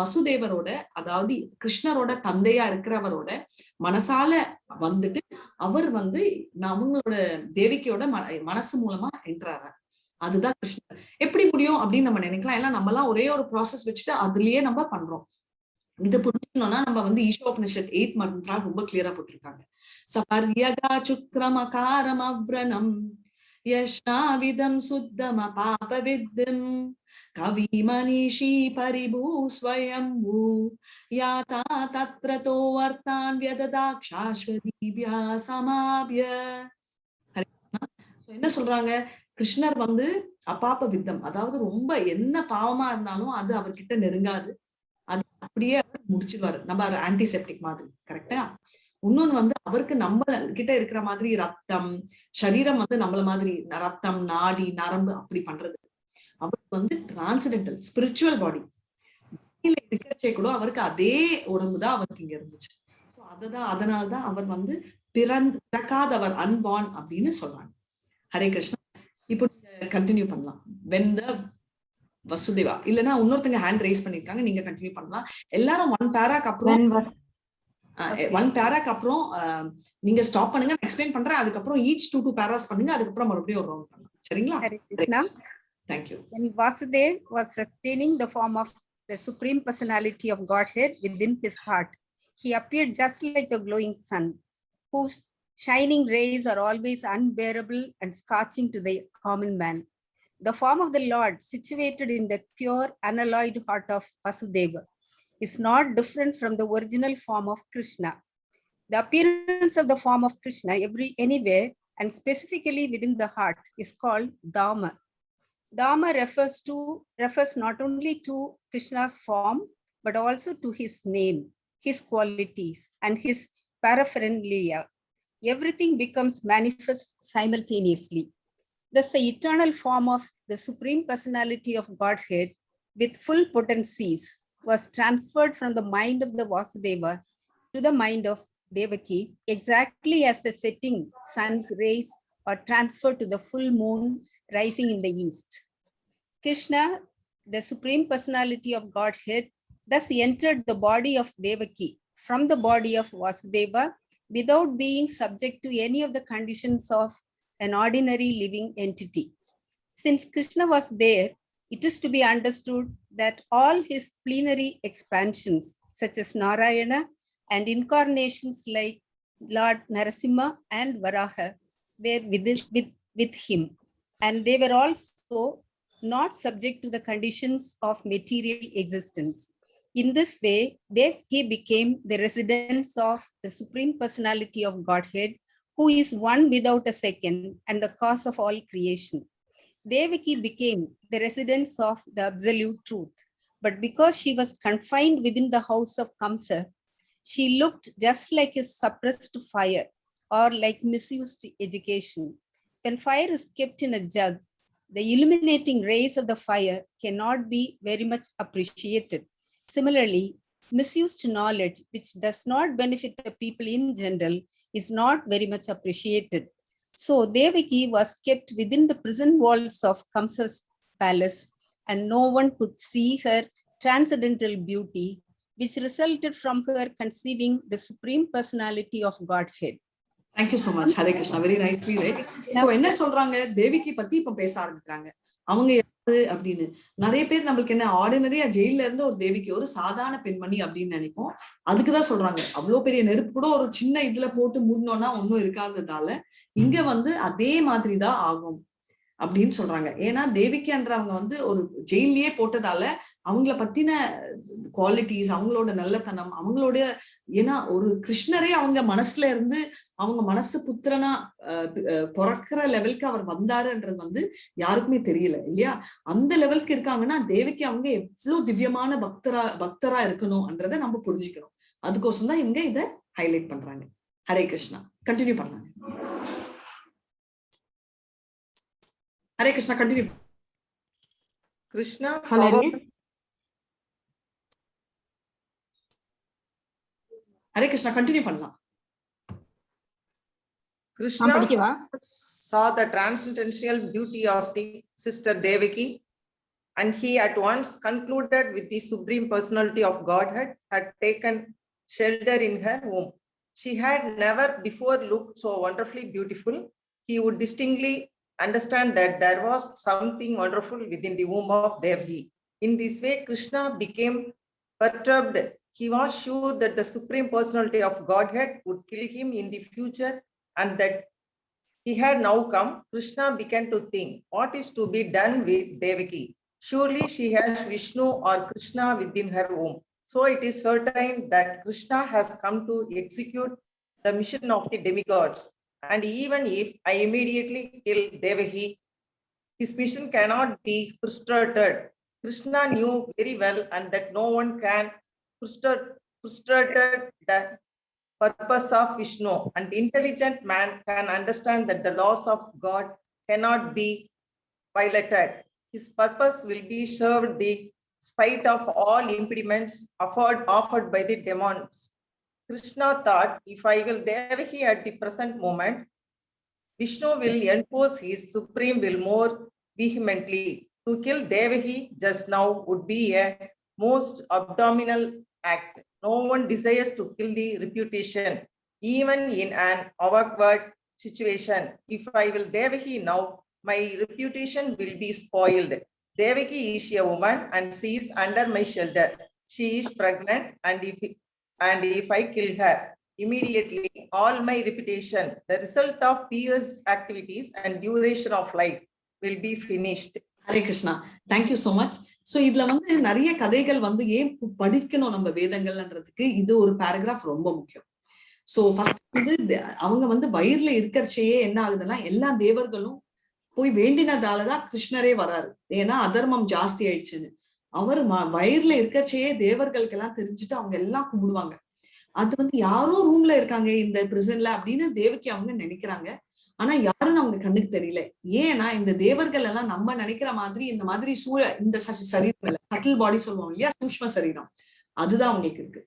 Speaker 1: வசுதேவரோட, அதாவது கிருஷ்ணரோட தந்தையா இருக்கிறவரோட மனசால வந்துட்டு அவர் வந்து அவங்களோட தேவிக்கையோட மனசு மூலமா என்றாரு. அதுதான் கிருஷ்ணர். எப்படி முடியும் அப்படின்னு நம்ம நினைக்கலாம். எல்லாம் நம்ம எல்லாம் ஒரே ஒரு ப்ராசஸ் வச்சுட்டு அதுலயே நம்ம பண்றோம். இது புரிஞ்சுக்கணும்னா நம்ம வந்து ஈஷோபனிஷத் 8th மந்த்ரா ரொம்ப கிளியரா போட்டிருக்காங்க. சபர்யகா சுக்ரம் அகாரம் அவ்ரணம் யஷ்னாவிதம் சுத்தம பாபவித்தம் கவி மனிஷி பரிபூ ஸ்வயம்பூ யாதா தத்ரதோ வர்த்தான் வியததாக் சாஸ்வதீப்யா சமாப்ய. என்ன சொல்றாங்க, கிருஷ்ணர் வந்து அபாப வித்தம், அதாவது ரொம்ப என்ன பாவமா இருந்தாலும் அது அவர்கிட்ட நெருங்காது, அது அப்படியே முடிச்சிடுவாரு. நம்ம ஆன்டிசெப்டிக் மாதிரி, கரெக்டா. இன்னொன்னு வந்து அவருக்கு நம்ம கிட்ட இருக்கிற மாதிரி ரத்தம், சரீரம் வந்து நம்மள மாதிரி ரத்தம், நாடி, நரம்பு அப்படி பண்றது. அவருக்கு வந்து டிரான்சென்டென்டல் ஸ்பிரிச்சுவல் பாடி இருக்கிறச்சே கூட அவருக்கு அதே உடம்புதான் அவருக்கு இங்க இருந்துச்சு. சோ அதனாலதான் அவர் வந்து பிறக்காதவர், அன்பார்ன் அப்படின்னு சொல்றாங்க. ஹரே கிருஷ்ணா. இப்போ கண்டினியூ பண்ணலாம். when the வசுதேவா இல்லனா இன்னொருத்தங்க ஹேண்ட் ரைஸ் பண்ணிருக்காங்க, நீங்க கண்டினியூ பண்ணலாம். எல்லாரும் ஒன் பேராக்கு அப்புறம் ஒன் பேராக்கு அப்புறம் நீங்க ஸ்டாப் பண்ணுங்க, எக்ஸ்பிளைன் பண்றேன். அதுக்கப்புறம் ஈச் 2 பேராஸ் பண்ணுங்க, அதுக்கப்புறம் மறுபடியும் ஒரு ரவுண்ட் பண்ணலாம். சரிங்களா?
Speaker 7: Hare Krishna.
Speaker 1: Thank you.
Speaker 7: When Vasudeva was sustaining the form of the Supreme Personality of Godhead within his heart, he appeared just like the glowing sun, whose shining rays are always unbearable and scorching to the common man. The form of the Lord, situated in the pure, unalloyed heart of Vasudeva, is not different from the original form of Krishna. The appearance of the form of Krishna anywhere and specifically within the heart is called Dharma. Dharma refers not only to Krishna's form, but also to his name, his qualities, and his paraphernalia. Everything becomes manifest simultaneously. Thus, the eternal form of the Supreme Personality of Godhead with full potencies was transferred from the mind of the Vasudeva to the mind of Devaki, exactly as the setting sun's rays are transferred to the full moon rising in the east. Krishna, the Supreme Personality of Godhead, thus entered the body of Devaki from the body of Vasudeva without being subject to any of the conditions of an ordinary living entity. Since Krishna was there, it is to be understood that all his plenary expansions, such as Narayana, and incarnations like Lord Narasimha and Varaha, were with him, and they were also not subject to the conditions of material existence. In this way, he became the residence of the Supreme Personality of Godhead, who is one without a second and the cause of all creation. Devaki became the residence of the absolute truth, but because she was confined within the house of Kamsa, she looked just like a suppressed fire or like misused education. When fire is kept in a jug, the illuminating rays of the fire cannot be very much appreciated. Similarly, misused knowledge, which does not benefit the people in general, is not very much appreciated. So Devaki was kept within the prison walls of Kamsa's palace, and no one could see her transcendental beauty, which resulted from her conceiving the Supreme Personality of Godhead.
Speaker 1: Thank you so much. Hare Krishna. Very nicely read. So என்ன சொல்றாங்க, தேவிக்கு பத்தி இப்ப பேச ஆரம்பிக்கிறாங்க. அவங்க யாரு அப்படின்னு. நிறைய பேர் நம்மளுக்கு என்ன ஆர்டினரியா ஜெயில இருந்து ஒரு தேவிக்கு ஒரு சாதாரண பெண்மணி அப்படின்னு நினைப்போம். அதுக்குதான் சொல்றாங்க, அவ்வளவு பெரிய நெருப்பு கூட ஒரு சின்ன இதுல போட்டு மூடணும்னா ஒன்னும் இருக்காததால இங்க வந்து அதே மாதிரிதான் ஆகும் அப்படின்னு சொல்றாங்க. ஏன்னா தேவிக்கன்றவங்க வந்து ஒரு ஜெயிலே போட்டதால அவங்கள பத்தின குவாலிட்டிஸ், அவங்களோட நல்லத்தனம், அவங்களோட ஏன்னா ஒரு கிருஷ்ணரே அவங்க மனசுல இருந்து அவங்க மனசு புத்திரனா பிறக்கிற லெவலுக்கு அவர் வந்தாருன்றது வந்து யாருக்குமே தெரியல இல்லையா? அந்த லெவலுக்கு இருக்காங்கன்னா தேவிக்கு அவங்க எவ்வளவு திவ்யமான பக்தரா இருக்கணும்ன்றதை நம்ம புரிஞ்சுக்கணும். அதுக்கோசம் தான் இவங்க இதை ஹைலைட் பண்றாங்க. ஹரே கிருஷ்ணா. கண்டினியூ பண்ணாங்க. Hare Krishna, continue.
Speaker 3: Krishna.
Speaker 1: Hare Krishna, continue பண்ணலாம்.
Speaker 3: Krishna saw the transcendental beauty of the sister Devaki, and he at once concluded with the Supreme Personality of Godhead had taken shelter in her womb. She had never before looked so wonderfully beautiful. He would distinctly understand that there was something wonderful within the womb of Devaki. In this way, Krishna became perturbed. He was sure that the Supreme Personality of Godhead would kill him in the future, and that he had now come. Krishna began to think, what is to be done with Devaki? Surely she has Vishnu or Krishna within her womb. So it is certain that Krishna has come to execute the mission of the demigods. And even if I immediately kill Devaki, his mission cannot be frustrated. Krishna knew very well and that no one can frustrate the purpose of Vishnu. An intelligent man can understand that the laws of God cannot be violated. His purpose will be served despite of all impediments offered by the demons. Krishna thought, if I will Devaki at the present moment, Vishnu will enforce his supreme will more vehemently. To kill Devaki just now would be a most abominable act. No one desires to kill the reputation, even in an awkward situation. If I will Devaki now, my reputation will be spoiled. Devaki is a woman and she is under my shelter. She is pregnant, and if I kill her, immediately all my reputation, the result of pious activities and duration of life will be finished.
Speaker 1: Hare Krishna, thank you so much. So இதுல வந்து நிறைய கதைகள் வந்து ஏன் படிக்கணும் நம்ம வேதங்கள்ன்றதுக்கு இது ஒரு பேராகிராஃப் ரொம்ப முக்கியம். சோ ஃபர்ஸ்ட் வந்து அவங்க வந்து வயிறுல இருக்கிறச்சேயே என்ன ஆகுதுன்னா எல்லா தேவர்களும் போய் வேண்டினதாலதான் கிருஷ்ணரே வராரு. ஏன்னா அதர்மம் ஜாஸ்தி ஆயிடுச்சுன்னு. அவர் வயிறுல இருக்கிறச்சேயே தேவர்களுக்கு எல்லாம் தெரிஞ்சுட்டு அவங்க எல்லாம் கும்பிடுவாங்க. அது வந்து யாரோ ரூம்ல இருக்காங்க இந்த பிரிசன்ல அப்படின்னு தேவகி அவங்க நினைக்கிறாங்க. ஆனா யாருன்னு அவங்க கண்ணுக்கு தெரியல. ஏன்னா இந்த தேவர்கள் எல்லாம் நம்ம நினைக்கிற மாதிரி இந்த மாதிரி இந்த சரீரம் இல்ல, சட்டில் பாடி சொல்லுவோம் இல்லையா, சூஷ்ம சரீரம், அதுதான் அவங்களுக்கு இருக்கு.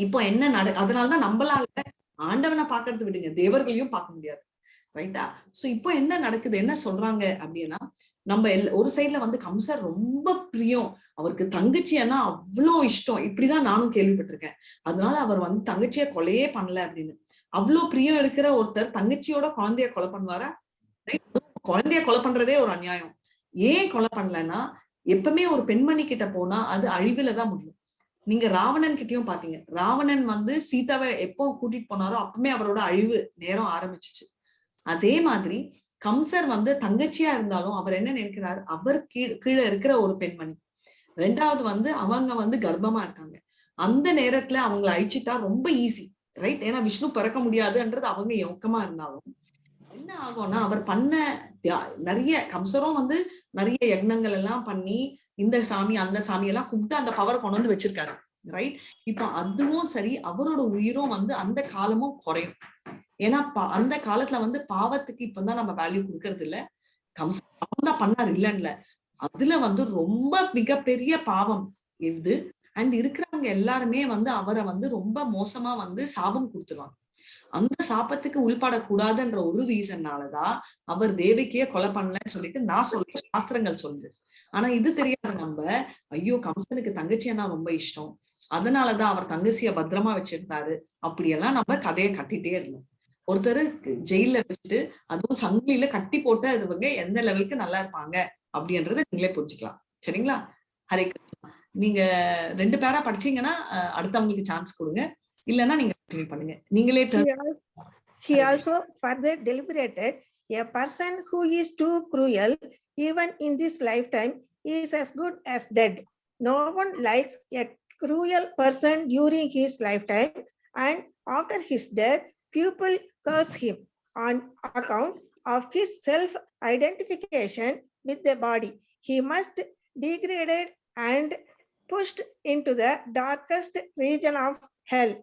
Speaker 1: இப்போ என்ன அதனாலதான் நம்மளால ஆண்டவனை பாக்குறது விடுங்க, தேவர்களையும் பார்க்க முடியாது. ரைட்டா? சோ இப்போ என்ன நடக்குது, என்ன சொல்றாங்க அப்படின்னா, நம்ம ஒரு சைட்ல வந்து கம்சர் ரொம்ப பிரியம், அவருக்கு தங்கச்சியன்னா அவ்வளோ இஷ்டம், இப்படிதான் நானும் கேள்விப்பட்டிருக்கேன். அதனால அவர் வந்து தங்கச்சிய கொலையே பண்ணல அப்படின்னு. அவ்வளோ பிரியம் இருக்கிற ஒருத்தர் தங்கச்சியோட குழந்தைய கொலை பண்ணுவாரா? குழந்தைய கொலை பண்றதே ஒரு அநியாயம். ஏன் கொலை பண்ணலன்னா, எப்பவுமே ஒரு பெண்மணி கிட்ட போனா அது அழிவுலதான் முடியும். நீங்க ராவணன் கிட்டயும் பாத்தீங்க, ராவணன் வந்து சீதாவை எப்போ கூட்டிட்டு போனாரோ அப்பவுமே அவரோட அழிவு நேரம் ஆரம்பிச்சிச்சு. அதே மாதிரி கம்சர் வந்து தங்கச்சியா இருந்தாலும் அவர் என்ன நினைக்கிறார், அவர் கீழே இருக்கிற ஒரு பெண்மணி, ரெண்டாவது வந்து அவங்க வந்து கர்ப்பமா இருக்காங்க, அந்த நேரத்துல அவங்களை அழிச்சிட்டா ரொம்ப ஈஸி, ரைட்? ஏன்னா விஷ்ணு பிறக்க முடியாதுன்றது அவங்க யோக்கமா இருந்தாலும் என்ன ஆகும்னா, அவர் பண்ண நிறைய கம்சரும் வந்து நிறைய யக்னங்கள் எல்லாம் பண்ணி இந்த சாமி அந்த சாமி எல்லாம் கும்பிட்டு அந்த பவர் கொண்டு வந்து வச்சிருக்காரு, ரைட்? இப்ப அதுவும் சரி, அவரோட உயிரும் வந்து அந்த காலமும் குறையும். ஏன்னா அந்த காலத்துல வந்து பாவத்துக்கு இப்பதான் நம்ம வேல்யூ கொடுக்கறது இல்ல, கம்சன் தான் பண்ணாரு இல்லைன்ல, அதுல வந்து ரொம்ப மிகப்பெரிய பாவம் இது. அண்ட் இருக்கிறவங்க எல்லாருமே வந்து அவரை வந்து ரொம்ப மோசமா வந்து சாபம் கொடுத்துருவாங்க. அந்த சாபத்துக்கு உள்படக்கூடாதுன்ற ஒரு ரீசன்னாலதான் அவர் தேவகிய கொலை பண்ணலன்னு சொல்லிட்டு நான் சொல்றேன், சாஸ்திரங்கள் சொல்லுது. ஆனா இது தெரியாத நம்ம, ஐயோ கம்சனுக்கு தங்கச்சியன்னா ரொம்ப இஷ்டம், அதனாலதான் அவர் தங்கச்சிய பத்திரமா வச்சிருந்தாரு, அப்படியெல்லாம் நம்ம கதையை கட்டிட்டே இருந்தோம். ஒருத்தர் ஜெயில வச்சுட்டு அதுவும் சங்கிலியில கட்டி போட்டு அதுவங்க எந்த லெவலுக்கு நல்லா இருப்பாங்க அப்படின்றத நீங்களே புரிஞ்சுக்கலாம். சரிங்களா? ஹரே கிருஷ்ணா. நீங்க 2 பேரா படிச்சீங்கன்னா அடுத்தவங்களுக்கு சான்ஸ் கொடுங்க, இல்லைன்னா நீங்க கண்டினியூ பண்ணுங்க. நீங்களே
Speaker 8: He also further deliberated, a person who is too cruel even in this lifetime is as good as dead. No one likes a cruel person during his lifetime, and after his death people curse him on account of his self-identification with the body. He must degraded and pushed into the darkest region of hell.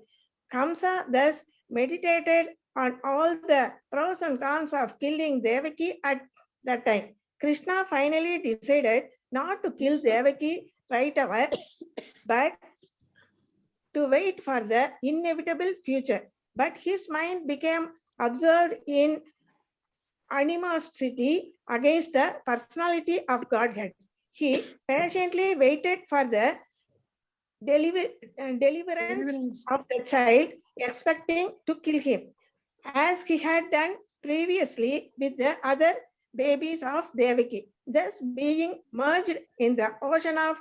Speaker 8: Kamsa thus meditated on all the pros and cons of killing Devaki at that time. Krishna finally decided not to kill Devaki right away, but to wait for the inevitable future. But his mind became absorbed in animosity against the personality of Godhead. He patiently waited for the deliverance of the child, expecting to kill him, as he had done previously with the other babies of Devaki. Thus, being merged in the ocean of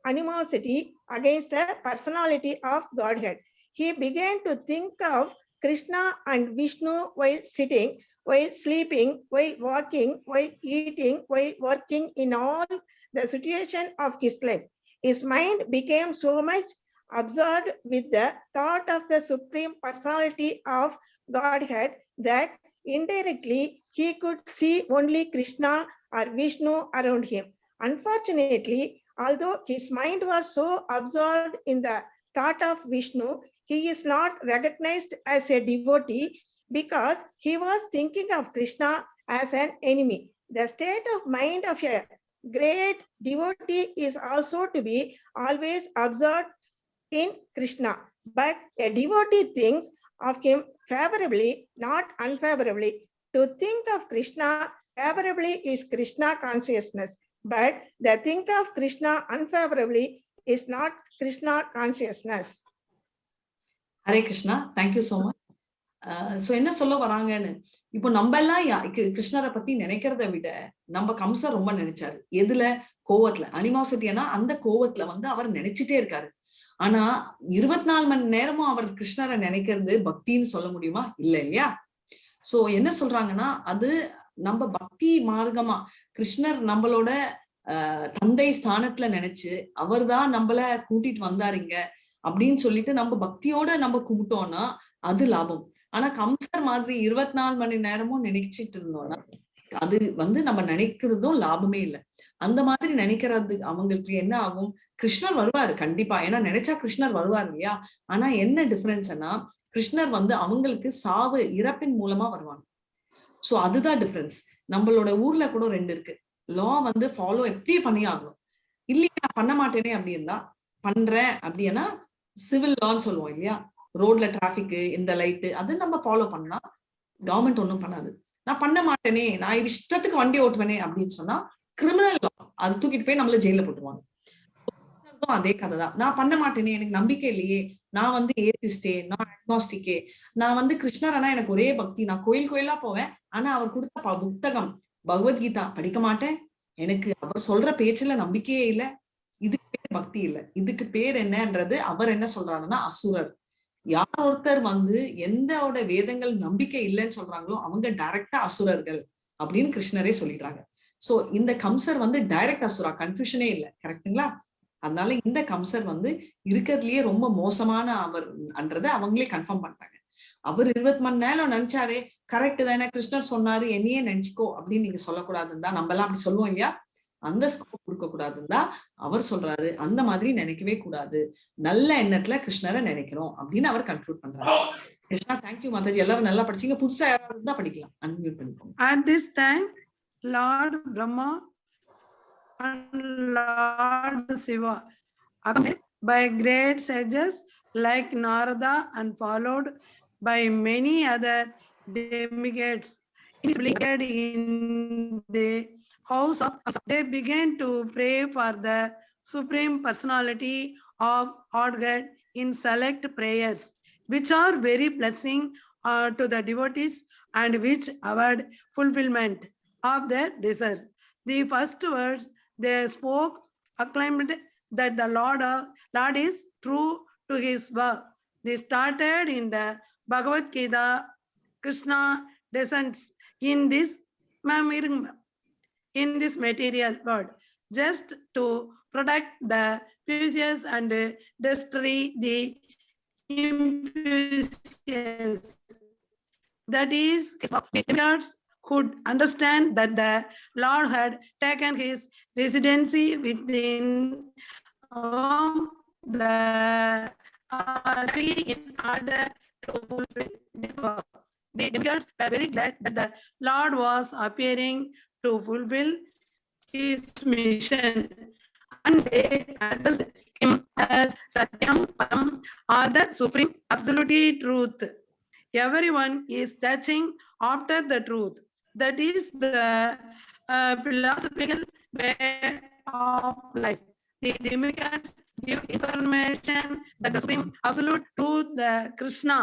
Speaker 8: animosity against the personality of Godhead, he began to think of Krishna and Vishnu while sitting, while sleeping, while walking, while eating, while working, in all the situation of his life. His mind became so much absorbed with the thought of the Supreme Personality of Godhead that indirectly he could see only Krishna or Vishnu around him. Unfortunately, although his mind was so absorbed in the thought of Vishnu, he is not recognized as a devotee because he was thinking of Krishna as an enemy. The state of mind of a great devotee is also to be always absorbed in Krishna, but a devotee thinks of him favorably, not unfavorably. To think of Krishna favorably is Krishna consciousness, but the think of Krishna unfavorably is not Krishna consciousness.
Speaker 1: Hare Krishna, thank you so much. So என்ன சொல்ல வராங்கன்னு இப்போ நம்ம எல்லாம் கிருஷ்ணரை பத்தி நினைக்கிறத விட நம்ம கம்சர் ரொம்ப நினைச்சாரு. எதுல? கோவத்துல. அனிமாசிட்டினா அந்த கோவத்துல வந்து அவர் நினைச்சிட்டே இருக்காரு. ஆனா 24 மணி நேரமும் அவர் கிருஷ்ணரை நினைக்கிறது பக்தின்னு சொல்ல முடியுமா? இல்ல இல்லையா? சோ என்ன சொல்றாங்கன்னா அது நம்ம பக்தி மார்க்கமா கிருஷ்ணர் நம்மளோட தந்தை ஸ்தானத்துல நினைச்சு அவர்தான் நம்மள கூட்டிட்டு வந்தாருங்க அப்படின்னு சொல்லிட்டு நம்ம பக்தியோட நம்ம கும்பிட்டோம்னா அது லாபம். ஆனா கம்சர் மாதிரி 24 மணி நேரமும் நினைச்சிட்டு இருந்தோம்னா அது வந்து நம்ம நினைக்கிறதும் லாபமே இல்லை. அந்த மாதிரி நினைக்கிறது அவங்களுக்கு என்ன ஆகும்? கிருஷ்ணர் வருவாரு கண்டிப்பா, ஏன்னா நினைச்சா கிருஷ்ணர் வருவார் இல்லையா? ஆனா என்ன டிஃபரன்ஸ்னா கிருஷ்ணர் வந்து அவங்களுக்கு சாவு இறப்பின் மூலமா வருவாங்க. சோ அதுதான் டிஃபரன்ஸ். நம்மளோட ஊர்ல கூட 2 இருக்கு. லா வந்து ஃபாலோ எப்படி பண்ணி ஆகணும். இல்லையா நான் பண்ண மாட்டேனே அப்படின்னா பண்றேன் அப்படின்னா சிவில் லான்னு சொல்லுவோம் இல்லையா? ரோட்ல டிராபிக் இந்த லைட்டு அது நம்ம ஃபாலோ பண்ணா கவர்மெண்ட் ஒன்றும் பண்ணாது. நான் பண்ண மாட்டேனே, நான் இஷ்டத்துக்கு வண்டி ஓட்டுவேனே அப்படின்னு சொன்னா கிரிமினல் லா, அது தூக்கிட்டு போய் நம்மள ஜெயில போட்டுருவாங்க. அதே கதைதான். நான் பண்ண மாட்டேனே, எனக்கு நம்பிக்கை இல்லையே, நான் வந்து ஏத்திஸ்டே, நான் அக்னாஸ்டிக்கே, நான் வந்து கிருஷ்ணர் ஆனா எனக்கு ஒரே பக்தி, நான் கோயிலா போவேன், ஆனா அவர் கொடுத்த புத்தகம் பகவத்கீதா படிக்க மாட்டேன், எனக்கு அவர் சொல்ற பேச்சுல நம்பிக்கையே இல்லை, இதுக்கு பேர் பக்தி இல்லை. இதுக்கு பேர் என்னன்றது அவர் என்ன சொல்றாருன்னா அசுரர். யார் ஒருத்தர் வந்து எந்தோட வேதங்கள் நம்பிக்கை இல்லைன்னு சொல்றாங்களோ அவங்க டைரக்டா அசுரர்கள் அப்படின்னு கிருஷ்ணரே சொல்லிடுறாங்க. சோ இந்த கம்சர் வந்து டைரக்ட் அசுரா, கன்ஃபியூஷனே இல்லை. கரெக்டுங்களா? அதனால இந்த கம்சர் வந்து இருக்கிறதுலயே ரொம்ப மோசமான அவர்ன்றத அவங்களே கன்ஃபார்ம் பண்றாங்க. அவர் 20 மணி நேரம் நினைச்சாரே கரெக்ட் தானே, கிருஷ்ணர் சொன்னாரு என்னையே நினைச்சுக்கோ அப்படின்னு நீங்க சொல்லக்கூடாதுன்னு தான் நம்ம எல்லாம் அப்படி சொல்லுவோம் இல்லையா? அந்த ஸ்கோப் கொடுக்க கூடாதுன்னு தான் அவர் சொல்றாரு. அந்த மாதிரி நினைக்கவே கூடாது, நல்ல எண்ணத்துல கிருஷ்ணரை நினைக்கணும் அப்படின்னு அவர் கன்க்ளூட் பண்றாரு. கிருஷ்ணா, தேங்க்யூ மாதாஜி. எல்லாரும் நல்லா படிச்சீங்க. புதுசா யாராவது தான் படிக்கலாம், அன்மியூட் பண்ணிக்கோங்க.
Speaker 2: At this time, Lord Brahma and Lord Shiva, accompanied by great sages like Narada and followed by many other demigods, in the house of they began to pray for the Supreme Personality of Godhead in select prayers, which are very blessing to the devotees and which award fulfillment of their desires. The first words they spoke acclaimed that the Lord is true to his word. They started in the Bhagavad Gita. Krishna descends in this material world just to protect the precious and destroy the impurities. That is, demigods could understand that the Lord had taken his residency within the tree in order to fulfill this work. The demigods were very glad that the Lord was appearing to fulfill his mission, and they addressed him as Satyam Padam, or the supreme absolute truth. Everyone is searching after the truth. That is the philosophical way of life. The demigods give information that the supreme absolute truth, the Krishna,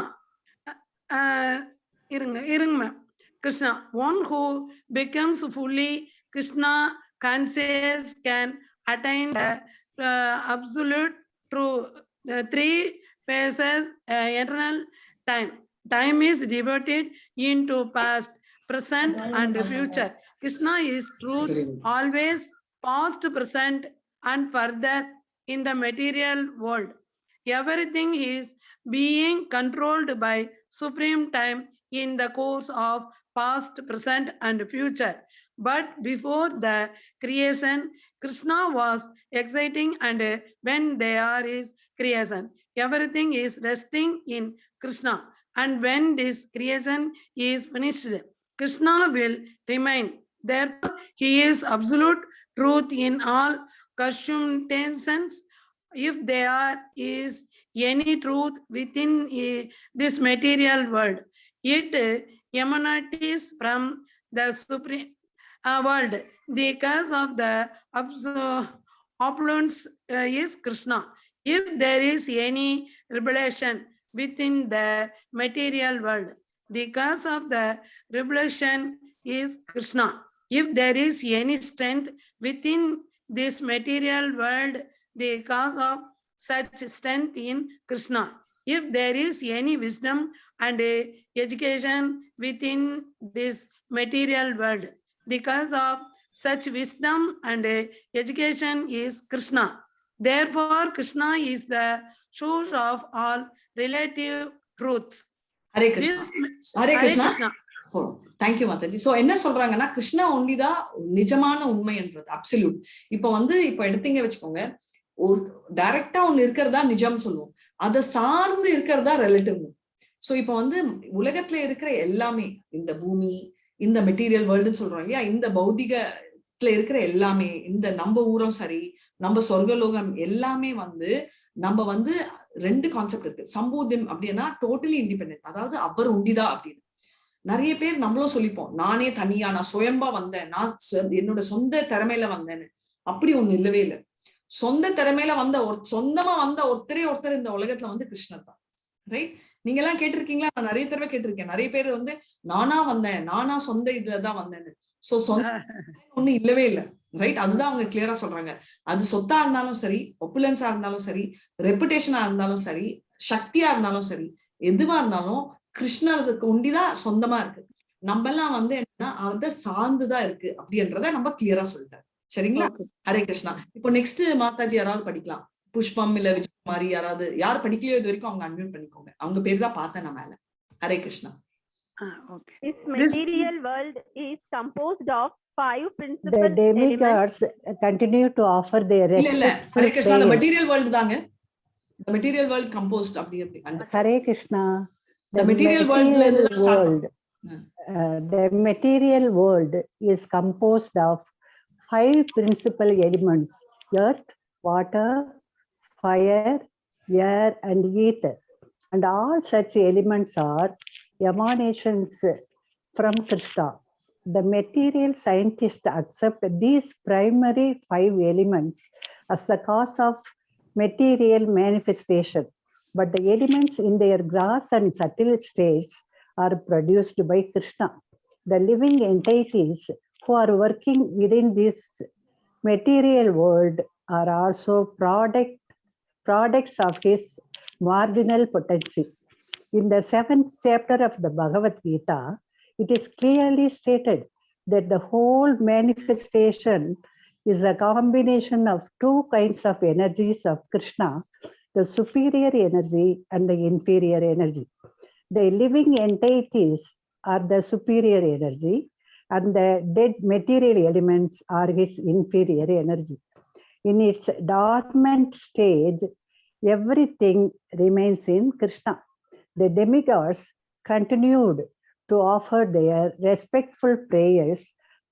Speaker 2: Krishna, one who becomes fully Krishna conscious can attain the absolute truth. The 3 phases eternal time. Time is divided into past, present, and future. Krishna is truth, always past, present, and further in the material world. Everything is being controlled by supreme time in the course of past, present, and future. But before the creation, Krishna was exciting, and when there is creation, everything is resting in Krishna. And when this creation is finished, Krishna will remain. Therefore, he is absolute truth in all consumptions. If there is any truth within this material world, it emanates from the world. The cause of the opulence is Krishna. If there is any revelation within the material world, the cause of the revelation is Krishna. If there is any strength within this material world, the cause of such strength in Krishna. If there is any wisdom and education within this material world, the cause of such wisdom and education is Krishna. Therefore, Krishna is the source of all relative truths.
Speaker 1: Hare Krishna. Hare Krishna. Thank you Mataji. So என்ன சொல்றாங்கன்னா கிருஷ்ணா ஒன்லிதான் நிஜமான உண்மைன்றது, அப்சல்யூட். இப்ப எடுத்தீங்க வச்சுக்கோங்க, ஒரு டைரக்டா ஒண்ணு இருக்கிறதா நிஜம் சொல்லுவோம், அதை சார்ந்து இருக்கிறதா ரிலேட்டிவ். சோ உலகத்துல இருக்கிற எல்லாமே, இந்த பூமி, இந்த மெட்டீரியல் வேர்ல்டுன்னு சொல்றோம் இல்லையா, இந்த பௌதிகத்துல இருக்கிற எல்லாமே, இந்த நம்ம ஊரும் சரி, நம்ம சொர்க்கலோகம் எல்லாமே நம்ம ரெண்டு கான்செப்ட் இருக்கு. சம்பூதிம் அப்படின்னா டோட்டலி இண்டிபெண்டன்ட், அதாவது அவர் உண்டிதா அப்படின்னு. நிறைய பேர் நம்மளும் சொல்லிப்போம், நானே தனியா, நான் சுயம்பா வந்தேன், நான் என்னோட சொந்த திறமையில வந்தேன்னு. அப்படி ஒண்ணு இல்லவே இல்லை. சொந்த திறமையில சொந்தமா வந்த ஒருத்தர் இந்த உலகத்துல கிருஷ்ணர் தான். ரைட்? நீங்க எல்லாம் கேட்டிருக்கீங்களா? நான் நிறைய தடவை கேட்டிருக்கேன். நிறைய பேர் நானா வந்தேன், நானா சொந்த இதுலதான் வந்தேன்னு. சோ சொந்த ஒண்ணு இல்லவே இல்லை. ரைட்? அதுதான் அவங்க கிளியரா சொல்றாங்க. அது சொத்தா இருந்தாலும் சரி, ஒப்புலன்ஸா இருந்தாலும் சரி, ரெப்புடேஷனா இருந்தாலும் சரி, சக்தியா இருந்தாலும் சரி, எதுவா இருந்தாலும் கிருஷ்ணருக்கு ஒண்டிதான் சொந்தமா இருக்கு. நம்ம எல்லாம் என்னன்னா அதை சார்ந்துதான் இருக்கு அப்படின்றத நம்ம கிளியரா சொல்லிட்டேன். சரிங்களா? ஹரே கிருஷ்ணா. இப்போ நெக்ஸ்ட் மாதாஜி யாராவது படிக்கலாம். புஷ்பம் இல்ல விஜயகுமாரி, யார் படிக்கலையோ இது வரைக்கும் அவங்க அன்மியூட் பண்ணிக்கோங்க. அவங்க பேர் தான் பார்த்தேன் நான் மேல. Hare Krishna.
Speaker 9: This material world is composed of 5 principal
Speaker 10: the demigods continue to offer their respectful
Speaker 1: Hare Krishna. The material world தாங்க. The material world composed அப்படி.
Speaker 10: Hare Krishna.
Speaker 1: The material world
Speaker 10: the material world is composed of 5 principal elements: earth, water, fire, air, and ether. And all such elements are emanations from Krishna. The material scientists accept these primary 5 elements as the cause of material manifestation, but the elements in their gross and subtle states are produced by Krishna. The living entities who are working within this material world are also products of his marginal potency. In the 7th chapter of the Bhagavad Gita, it is clearly stated that the whole manifestation is a combination of 2 kinds of energies of Krishna, the superior energy and the inferior energy. The living entities are the superior energy, and the dead material elements are his inferior energy. In its dormant stage, everything remains in Krishna. The demigods continued to offer their respectful prayers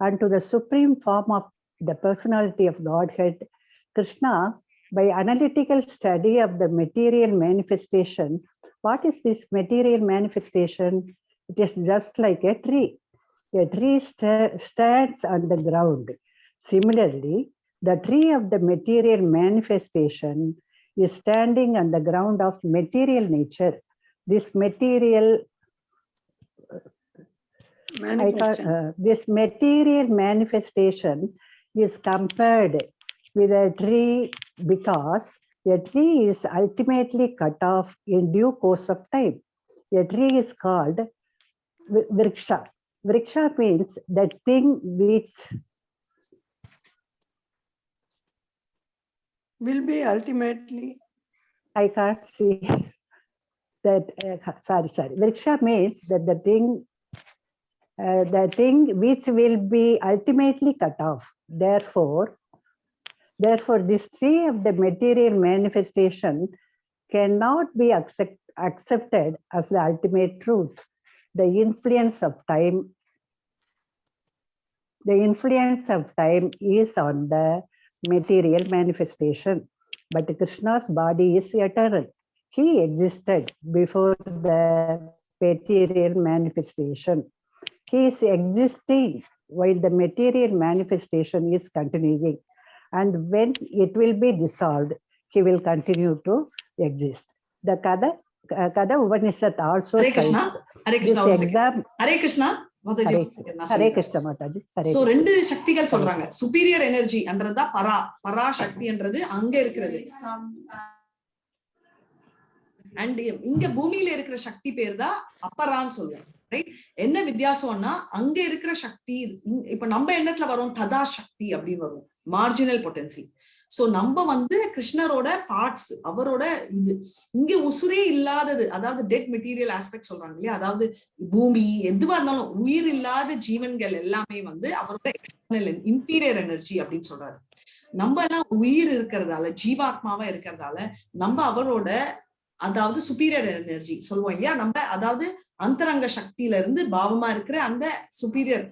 Speaker 10: unto the supreme form of the personality of Godhead, Krishna, by analytical study of the material manifestation. What is this material manifestation? It is just like a tree. A tree stands on the ground. Similarly, the tree of the material manifestation is standing on the ground of material nature. This material manifestation is compared with a tree because a tree is ultimately cut off in due course of time. A tree is called vriksha. Vriksha means that thing which
Speaker 2: will be ultimately.
Speaker 10: I can't see that. Sorry. Vriksha means that the thing which will be ultimately cut off. Therefore, this tree of the material manifestation cannot be accepted as the ultimate truth. The influence of time is on the material manifestation, but Krishna's body is eternal. He existed before the material manifestation. He is existing while the material manifestation is continuing. And when it will be dissolved, he will continue to exist. The Kada Upanishad also
Speaker 1: Hare Krishna.
Speaker 10: cites
Speaker 1: Hare Krishna.
Speaker 10: this exam.
Speaker 1: Hare Krishna.
Speaker 10: Hare Krishna Mataji.
Speaker 1: So ரெண்டு சக்திகள் சொல்றாங்க. superior energy என்றதா பரா சக்தி என்றது அங்க இருக்கிறது. அண்ட் இங்க பூமியில இருக்கிற சக்தி பேர் தான் அப்பரான்னு சொல்லுவோம். ரைட்? என்ன வித்தியாசம்னா அங்க இருக்கிற சக்தி இப்ப நம்ம எண்ணத்துல வரும் ததா சக்தி அப்படின்னு வரும், மார்ஜினல் பொட்டன்சி. சோ நம்ம வந்து கிருஷ்ணரோட பார்ட்ஸ், அவரோட இது இங்க உசுரே இல்லாதது, அதாவது டெட் மெட்டீரியல் ஆஸ்பெக்ட் சொல்றாங்க இல்லையா, அதாவது பூமி எதுவா இருந்தாலும் உயிர் இல்லாத ஜீவன்கள் எல்லாமே வந்து அவரோட எக்ஸ்டர்னல் இன்ஃபீரியர் எனர்ஜி அப்படின்னு சொல்றாரு. நம்ம எல்லாம் உயிர் இருக்கிறதால, ஜீவாத்மாவா இருக்கிறதால நம்ம அவரோட அதாவது சுப்பீரியர் எனர்ஜி சொல்லுவோம் இல்லையா, நம்ம அதாவது அந்தரங்க சக்தியில இருந்து பாவமா இருக்கிற அந்த சுப்பீரியர்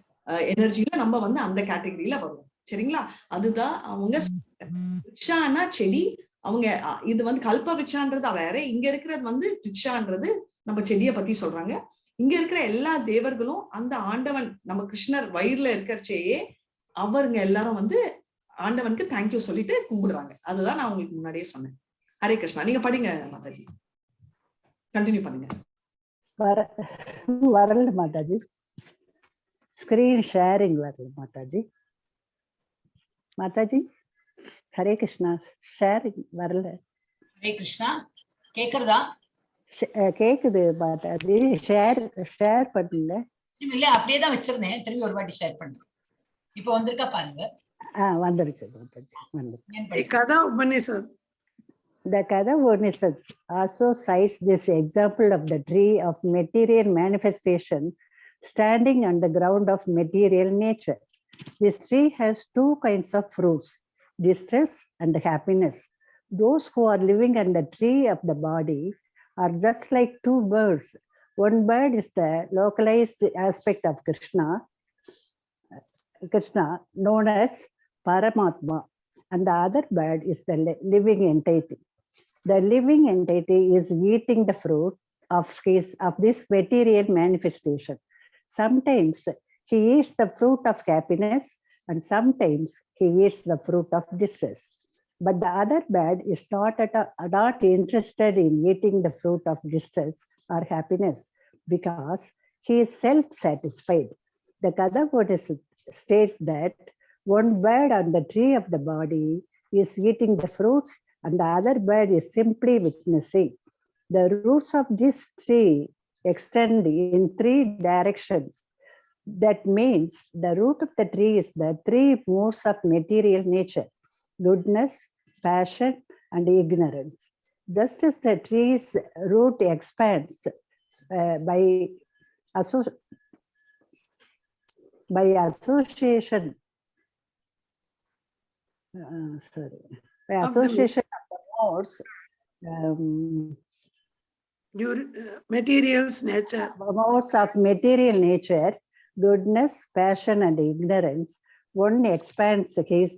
Speaker 1: எனர்ஜில நம்ம வந்து அந்த கேட்டகரியில வருவோம். சரிங்களா? அதுதான் அவங்க ரிக்ஷானா செடி. அவங்க இது வந்து கல்ப விக்ஷான்றது வேற, இங்க இருக்கிறது வந்து ரிக்ஷான்றது நம்ம செடியை பத்தி சொல்றாங்க. இங்க இருக்கிற எல்லா தேவர்களும் அந்த ஆண்டவன் நம்ம கிருஷ்ணர் வயிறுல இருக்கிறச்சேயே அவருங்க எல்லாரும் வந்து ஆண்டவனுக்கு தேங்க்யூ சொல்லிட்டு கும்பிடுறாங்க. அதுதான் நான் உங்களுக்கு முன்னாடியே சொன்னேன். ஹரே கிருஷ்ணா. நீங்க படிங்க மாதாஜி, கண்டினியூ பண்ணுங்க.
Speaker 10: வரல மாதாஜி, ஸ்கிரீன் ஷேரிங் வரல மாதாஜி. மாதாஜி ஹரே கிருஷ்ணா, ஷேரிங் வரல.
Speaker 4: ஹரே கிருஷ்ணா. கேக்குறதா?
Speaker 10: கேக்குது மாதாஜி, ஷேர் பண்ணுங்க.
Speaker 4: இல்ல அப்படியே தான் வச்சிருந்தேன், திரும்பி ஒரு வாட்டி ஷேர் பண்றேன். இப்போ வந்திருக்கா பாருங்க.
Speaker 10: வந்துருச்சு மாதாஜி, வந்துருச்சு.
Speaker 2: Kada Upanishad.
Speaker 10: The Kada Upanishad also cites this example of the tree of material manifestation standing on the ground of material nature. This tree has two kinds of fruits, distress and happiness. Those who are living on the tree of the body are just like two birds. One bird is the localized aspect of Krishna, known as Paramatma, and the other bird is the living entity. The living entity is eating the fruit of this material manifestation. Sometimes he eats the fruit of happiness, and sometimes he eats the fruit of distress. But the other bird is not interested in eating the fruit of distress or happiness because he is self-satisfied. The Kada Upanishad states that one bird on the tree of the body is eating the fruits and the other bird is simply witnessing. The roots of this tree extend in three directions. That means the root of the tree is the three moods of material nature: goodness, passion, and ignorance. Just as the tree's root expands by association of the modes,
Speaker 2: materials nature.
Speaker 10: Modes of material nature, goodness, passion, and ignorance, one expands his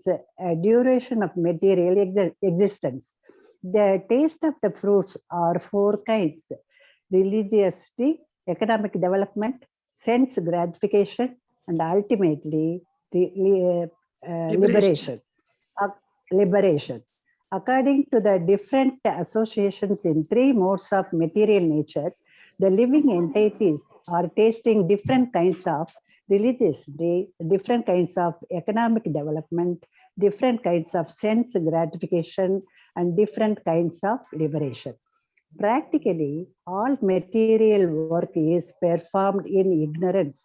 Speaker 10: duration of material existence. The taste of the fruits are four kinds: religiosity, economic development, sense gratification, and ultimately liberation. According to the different associations in three modes of material nature, the living entities are tasting different kinds of religiosity, different kinds of economic development, different kinds of sense gratification, and different kinds of liberation. Practically, all material work is performed in ignorance,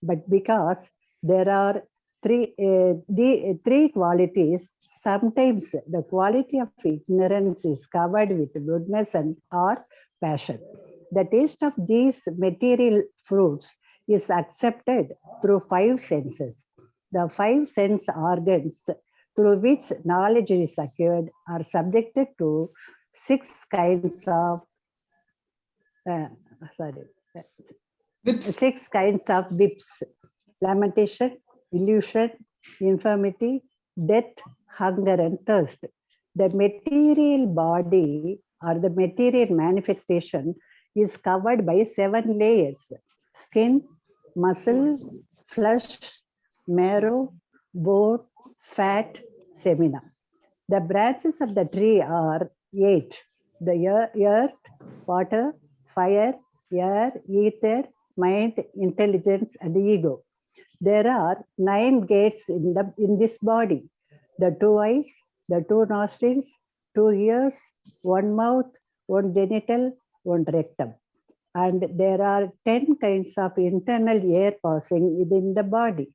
Speaker 10: but because there are three qualities, sometimes the quality of ignorance is covered with goodness and or passion. The taste of these material fruits is accepted through five senses. The five sense organs through which knowledge is acquired are subjected to six kinds of whips: lamentation, illusion, infirmity, death, hunger, and thirst. The material body or the material manifestation is covered by 7 layers: skin, muscle, flesh, marrow, bone, fat, semina. The branches of the tree are 8. The earth, water, fire, air, ether, mind, intelligence, and ego. There are 9 gates in this body. The 2 eyes, the 2 nostrils, 2 ears, 1 mouth, 1 genital, 1 rectum. And there are 10 kinds of internal air passing within the body: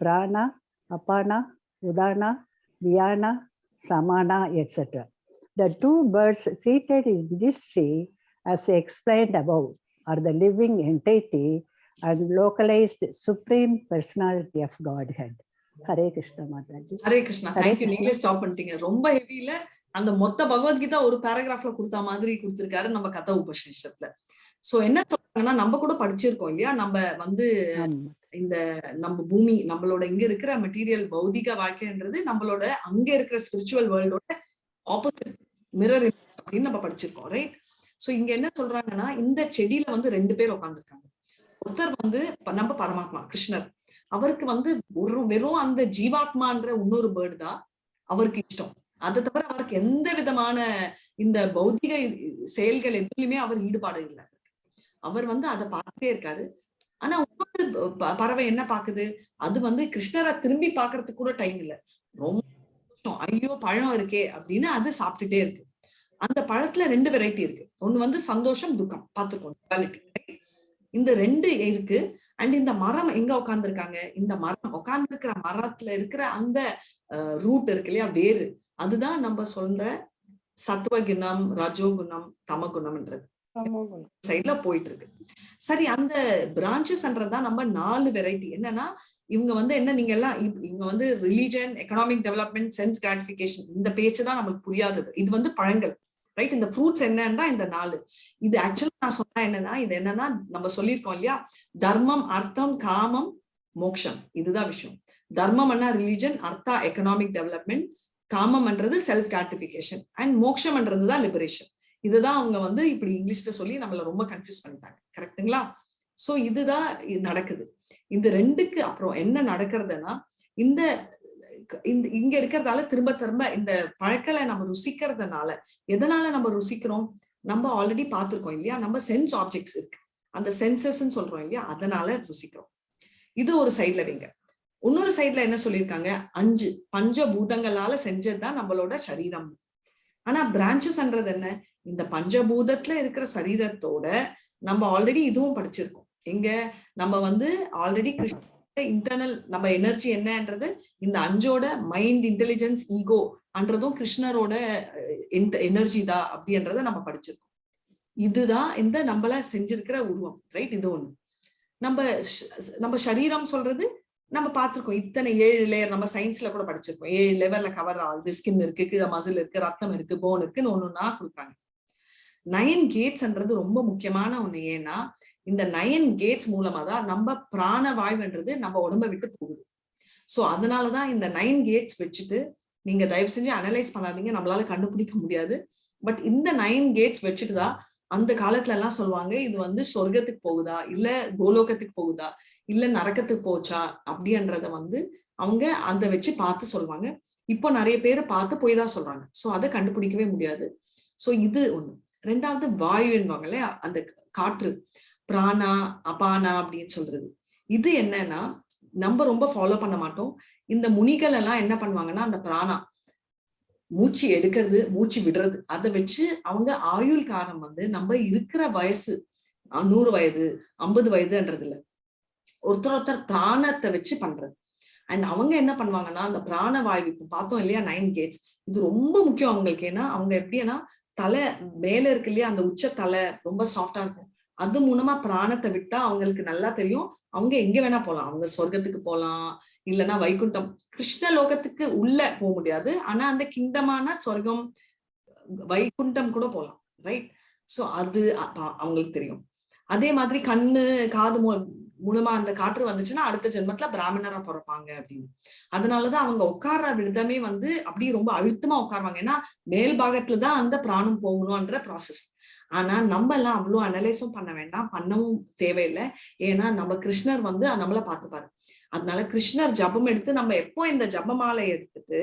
Speaker 10: prana, apana, udana, vyana, samana, etc. The 2 birds seated in this tree, as explained above, are the living entity and localized supreme personality of Godhead. Hare Krishna Mataji.
Speaker 1: Hare Krishna.
Speaker 10: Hare
Speaker 1: Thank you.
Speaker 10: Krishna.
Speaker 1: நீங்களே ஸ்டாப் பண்ணிட்டீங்க. ரொம்ப ஹெவில அந்த மொத்த பகவத்கீதா ஒரு பேராகிராஃப்ல கொடுத்த மாதிரி கொடுத்திருக்காரு நம்ம கதா உபநிஷத்துல. சோ என்ன சொல்றாங்கன்னா, நம்ம கூட படிச்சிருக்கோம் இல்லையா, நம்ம வந்து இந்த நம்ம பூமி, நம்மளோட இங்க இருக்கிற மெட்டீரியல் பௌதிக வாழ்க்கைன்றது நம்மளோட அங்க இருக்கிற ஸ்பிரிச்சுவல் வேர்ல்டோட ஆப்போசிட் மிரர் அப்படின்னு நம்ம படிச்சிருக்கோம், ரைட்? சோ இங்க என்ன சொல்றாங்கன்னா, இந்த செடியில வந்து 2 பேர் உட்கார்ந்துருக்காங்க. ஒருத்தர் வந்து நம்ம பரமாத்மா கிருஷ்ணர், அவருக்கு வந்து வெறும் அந்த ஜீவாத்மான்ற இன்னொரு பேர்டு தான் அவருக்கு இஷ்டம். அதை தவிர அவருக்கு எந்த விதமான இந்த பௌத்திக செயல்கள் எதுலையுமே அவர் ஈடுபாடு இல்லை. அவர் வந்து அதை பார்த்துட்டே இருக்காரு. ஆனா இன்னொரு பறவை என்ன பாக்குது, அது வந்து கிருஷ்ணரை திரும்பி பாக்குறதுக்கு கூட டைம் இல்லை. ரொம்ப ஐயோ பழம் இருக்கே அப்படின்னு அது சாப்பிட்டுட்டே இருக்கு. அந்த பழத்துல 2 வெரைட்டி இருக்கு. ஒண்ணு வந்து சந்தோஷம், துக்கம், பார்த்துக்கோங்க குவாலிட்டி. இந்த 2 இருக்கு. அண்ட் இந்த மரம் எங்க உட்கார்ந்துருக்காங்க, இந்த மரம் உட்கார்ந்துருக்கிற மரத்துல இருக்கிற அந்த ரூட் இருக்கு இல்லையா, வேறு, அதுதான் நம்ம சொல்ற சத்துவகுணம், ரஜோகுணம், தமகுணம்ன்றது சைட்ல போயிட்டு இருக்கு. சரி, அந்த பிரான்சஸ்ன்றதான் நம்ம 4 வெரைட்டி. என்னன்னா இவங்க வந்து என்ன, நீங்க எல்லாம் இவங்க வந்து religion, economic development, sense gratification, இந்த பேச்சுதான் நமக்கு புரியாதது. இது வந்து பழங்கள், ரைட்? இந்த ஃப்ரூட்ஸ் என்னன்னா இந்த 4. இது ஆக்சுவலா நான் சொன்னா என்னன்னா, இது என்னன்னா நம்ம சொல்லியிருக்கோம் இல்லையா, தர்மம், அர்த்தம், காமம், மோக்ஷம். இதுதான் விஷயம். தர்மம்னா ரிலீஜன், அர்த்தா எக்கனாமிக் டெவலப்மெண்ட், காமம்ன்றது செல்ஃப் கிராட்டிபிகேஷன், அண்ட் மோக்ஷம்ன்றதுதான் லிபரேஷன். இதுதான் அவங்க வந்து இப்படி இங்கிலீஷ்ல சொல்லி நம்மள ரொம்ப கன்ஃபியூஸ் பண்ணிட்டாங்க, கரெக்டுங்களா? சோ இதுதான் நடக்குது. இந்த 2க்கு அப்புறம் என்ன நடக்கிறதுனா, இந்த இங்க இருக்கிறதால திரும்ப திரும்ப இந்த பழக்களை நம்ம ருசிக்கிறதுனால, எதனால நம்ம ருசிக்கிறோம், நம்ம ஆல்ரெடி பார்த்திருக்கோம் இல்லையா, நம்ம சென்ஸ் ஆப்ஜெக்ட்ஸ் இருக்கு, அந்த சென்சஸ் சொல்றோம் இல்லையா, அதனால ருசிக்கிறோம். இது ஒரு சைட்ல வைங்க. இன்னொரு சைட்ல என்ன சொல்லியிருக்காங்க, 5 பஞ்சபூதங்களால செஞ்சதுதான் நம்மளோட சரீரம். ஆனா பிரான்சஸ்ன்றது என்ன, இந்த பஞ்சபூதத்துல இருக்கிற சரீரத்தோட நம்ம ஆல்ரெடி இதுவும் படிச்சிருக்கோம். எங்க நம்ம வந்து ஆல்ரெடி கிருஷ்ண இன்டர்னல் நம்ம எனர்ஜி என்னன்றது இந்த 5ஓட மைண்ட், இன்டெலிஜென்ஸ், ஈகோ அன்றதும் கிருஷ்ணரோட எனர்ஜி தான் அப்படின்றத நம்ம படிச்சிருக்கோம். இதுதான் இந்த நம்மள செஞ்சிருக்கிற உருவம், ரைட்? இது ஒண்ணு. நம்ம சரீரம் சொல்றது நம்ம பார்த்திருக்கோம். இத்தனை 7 லேயர் நம்ம சயின்ஸ்ல கூட படிச்சிருக்கோம். 7 லெவல்ல கவர் ஆகுது. ஸ்கின் இருக்கு, கீழே மசில் இருக்கு, ரத்தம் இருக்கு, போன் இருக்குன்னு ஒண்ணுன்னா கொடுக்குறாங்க. 9 கேட்ஸ்ன்றது ரொம்ப முக்கியமான ஒண்ணு. ஏன்னா இந்த 9 கேட்ஸ் மூலமா தான் நம்ம பிராணவாயுன்றது நம்ம உடம்ப விட்டு போகுது. சோ அதனாலதான் இந்த 9 கேட்ஸ் வச்சுட்டு நீங்க தயவு செஞ்சு அனலைஸ் பண்ணாதீங்க, நம்மளால கண்டுபிடிக்க முடியாது. பட் இந்த 9 கேட்ஸ் வச்சுட்டுதான் அந்த காலத்துல எல்லாம் சொல்லுவாங்க, இது வந்து சொர்க்கத்துக்கு போகுதா, இல்ல கோலோகத்துக்கு போகுதா, இல்ல நரக்கத்துக்கு போச்சா அப்படின்றத வந்து அவங்க அந்த வச்சு பார்த்து சொல்லுவாங்க. இப்போ நிறைய பேர் பார்த்து போய் தான் சொல்றாங்க. சோ அதை கண்டுபிடிக்கவே முடியாது. சோ இது ஒண்ணு. 2வது வாயுன்னுவாங்க இல்லையா, அந்த காற்று, பிராணா, அபானா அப்படின்னு சொல்றது. இது என்னன்னா நம்ம ரொம்ப ஃபாலோ பண்ண மாட்டோம். இந்த முனிகள் எல்லாம் என்ன பண்ணுவாங்கன்னா, அந்த பிராணா மூச்சு எடுக்கிறது, மூச்சு விடுறது, அதை வச்சு அவங்க ஆயுள் காலம் வந்து நம்ம இருக்கிற வயசு 100 வயது 50 வயதுன்றது இல்ல, ஒருத்தர் பிராணத்தை வச்சு பண்றது. அண்ட் அவங்க என்ன பண்ணுவாங்கன்னா, அந்த பிராணவாயு இப்ப பார்த்தோம் இல்லையா 9 கேட்ஸ், இது ரொம்ப முக்கியம் அவங்களுக்கு. ஏன்னா அவங்க எப்படின்னா தலை மேல இருக்கு இல்லையா, அந்த உச்ச தலை ரொம்ப சாஃப்டா இருக்கும். அது மூலமா பிராணத்தை விட்டா அவங்களுக்கு நல்லா தெரியும், அவங்க எங்க வேணா போலாம். அவங்க சொர்க்கத்துக்கு போலாம், இல்லைன்னா வைகுண்டம், கிருஷ்ண லோகத்துக்கு உள்ள போக முடியாது, ஆனா அந்த கிங்டமான சொர்க்கம், வைகுண்டம் கூட போலாம், ரைட்? சோ அது அவங்களுக்கு தெரியும். அதே மாதிரி கண்ணு, காது மூலமா அந்த காற்று வந்துச்சுன்னா அடுத்த ஜென்மத்துல பிராமணரா பிறப்பாங்க அப்படின்னு. அதனாலதான் அவங்க உட்கார்ற விதமே வந்து அப்படியே ரொம்ப அழுத்தமா உட்காருவாங்க. ஏன்னா மேல் பாகத்துலதான் அந்த பிராணம் போகணும்ன்ற ப்ராசஸ். ஆனா நம்ம எல்லாம் அவ்வளவு அனலைஸும் பண்ண வேண்டாம், பண்ணவும் தேவையில்லை. ஏன்னா நம்ம கிருஷ்ணர் வந்து நம்மள பாத்துப்பாரு. அதனால கிருஷ்ணர் ஜபம் எடுத்து நம்ம எப்போ இந்த ஜபமாலை எடுத்துட்டு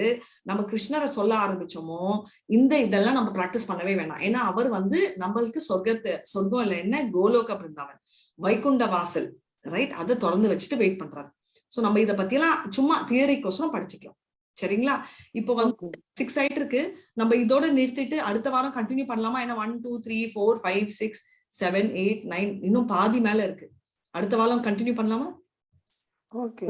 Speaker 1: நம்ம கிருஷ்ணரை சொல்ல ஆரம்பிச்சோமோ இதெல்லாம் நம்ம பிராக்டிஸ் பண்ணவே வேண்டாம். ஏன்னா அவர் வந்து நம்மளுக்கு சொர்க்கம் இல்ல, என்ன கோலோக பிருந்தாவன், வைகுண்ட வாசல், ரைட், அதை திறந்து வச்சுட்டு வெயிட் பண்றாரு. சோ நம்ம இதை பத்தி எல்லாம் சும்மா தியரிக்கோசரம் படிச்சுக்கலாம். சரிங்களா? இப்போ வந்து 6 ஆயிட்டு இருக்கு. நம்ம இதோட நிறுத்திட்டு அடுத்த வாரம் கண்டினியூ பண்ணலாமா? ஏன்னா 1 2 3 4 5 6 7 8 9 இன்னும் பாதி மேல இருக்கு. அடுத்த வாரம் கண்டினியூ பண்ணலாமா?
Speaker 8: ஓகே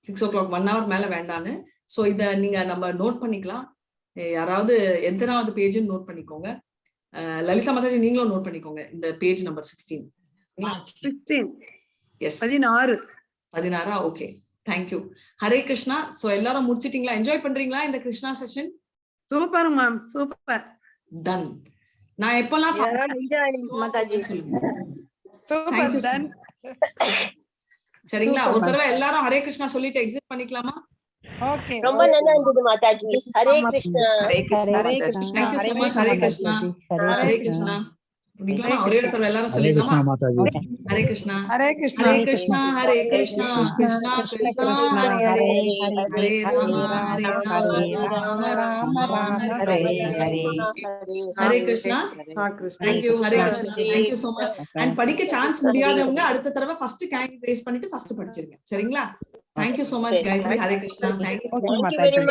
Speaker 1: 6 o'clock 1 hour மேல வேண்டான்னு. சோ இத நீங்க நம்ம நோட் பண்ணிக்கலாம். யாராவது எத்தனாவது பேஜ்னு நோட் பண்ணிக்கோங்க. லலிதா மாதாஜி நீங்களும் நோட் பண்ணிக்கோங்க. இந்த page number 16.
Speaker 2: 16.
Speaker 1: Yes,
Speaker 2: 16.
Speaker 1: Okay, thank you. Hare Krishna. So எல்லாரும் முடிச்சிட்டீங்களா? என்ஜாய் பண்றீங்களா இந்த Krishna session?
Speaker 2: Super ma'am, super.
Speaker 1: Done. நான் எப்பெல்லாம்
Speaker 2: சூப்பர் டன்.
Speaker 1: சரிங்களா? ஒரு தடவை எல்லாரும் ஹரே கிருஷ்ணா சொல்லிட்டு எக்ஸிட் பண்ணிக்கலாமா?
Speaker 2: ஓகே.
Speaker 11: ரொம்ப நல்லா இருந்தது Mataji. Hare Krishna.
Speaker 3: Hare Krishna.
Speaker 1: Thank you so much. Hare Krishna. Hare Krishna. முடிக்கலாமா? ஒரே இடத்துல எல்லாரும் சொல்லிடலாமா? Hare Krishna.
Speaker 2: Hare Krishna.
Speaker 1: Hare Krishna. Hare Krishna. Krishna Krishna Hare Hare, Hare Rama Hare Rama Rama Rama Hare Hare. Hare Krishna. Thank you. Hare Krishna. Thank you so much. And படிக்க சான்ஸ் முடியாதவங்க அடுத்த தடவை ஃபர்ஸ்ட் கேண்ட் ரேஸ் பண்ணிட்டு ஃபர்ஸ்ட் படிச்சிருங்க. சரிங்களா? Thank you so much guys. Hare Krishna. Thank you.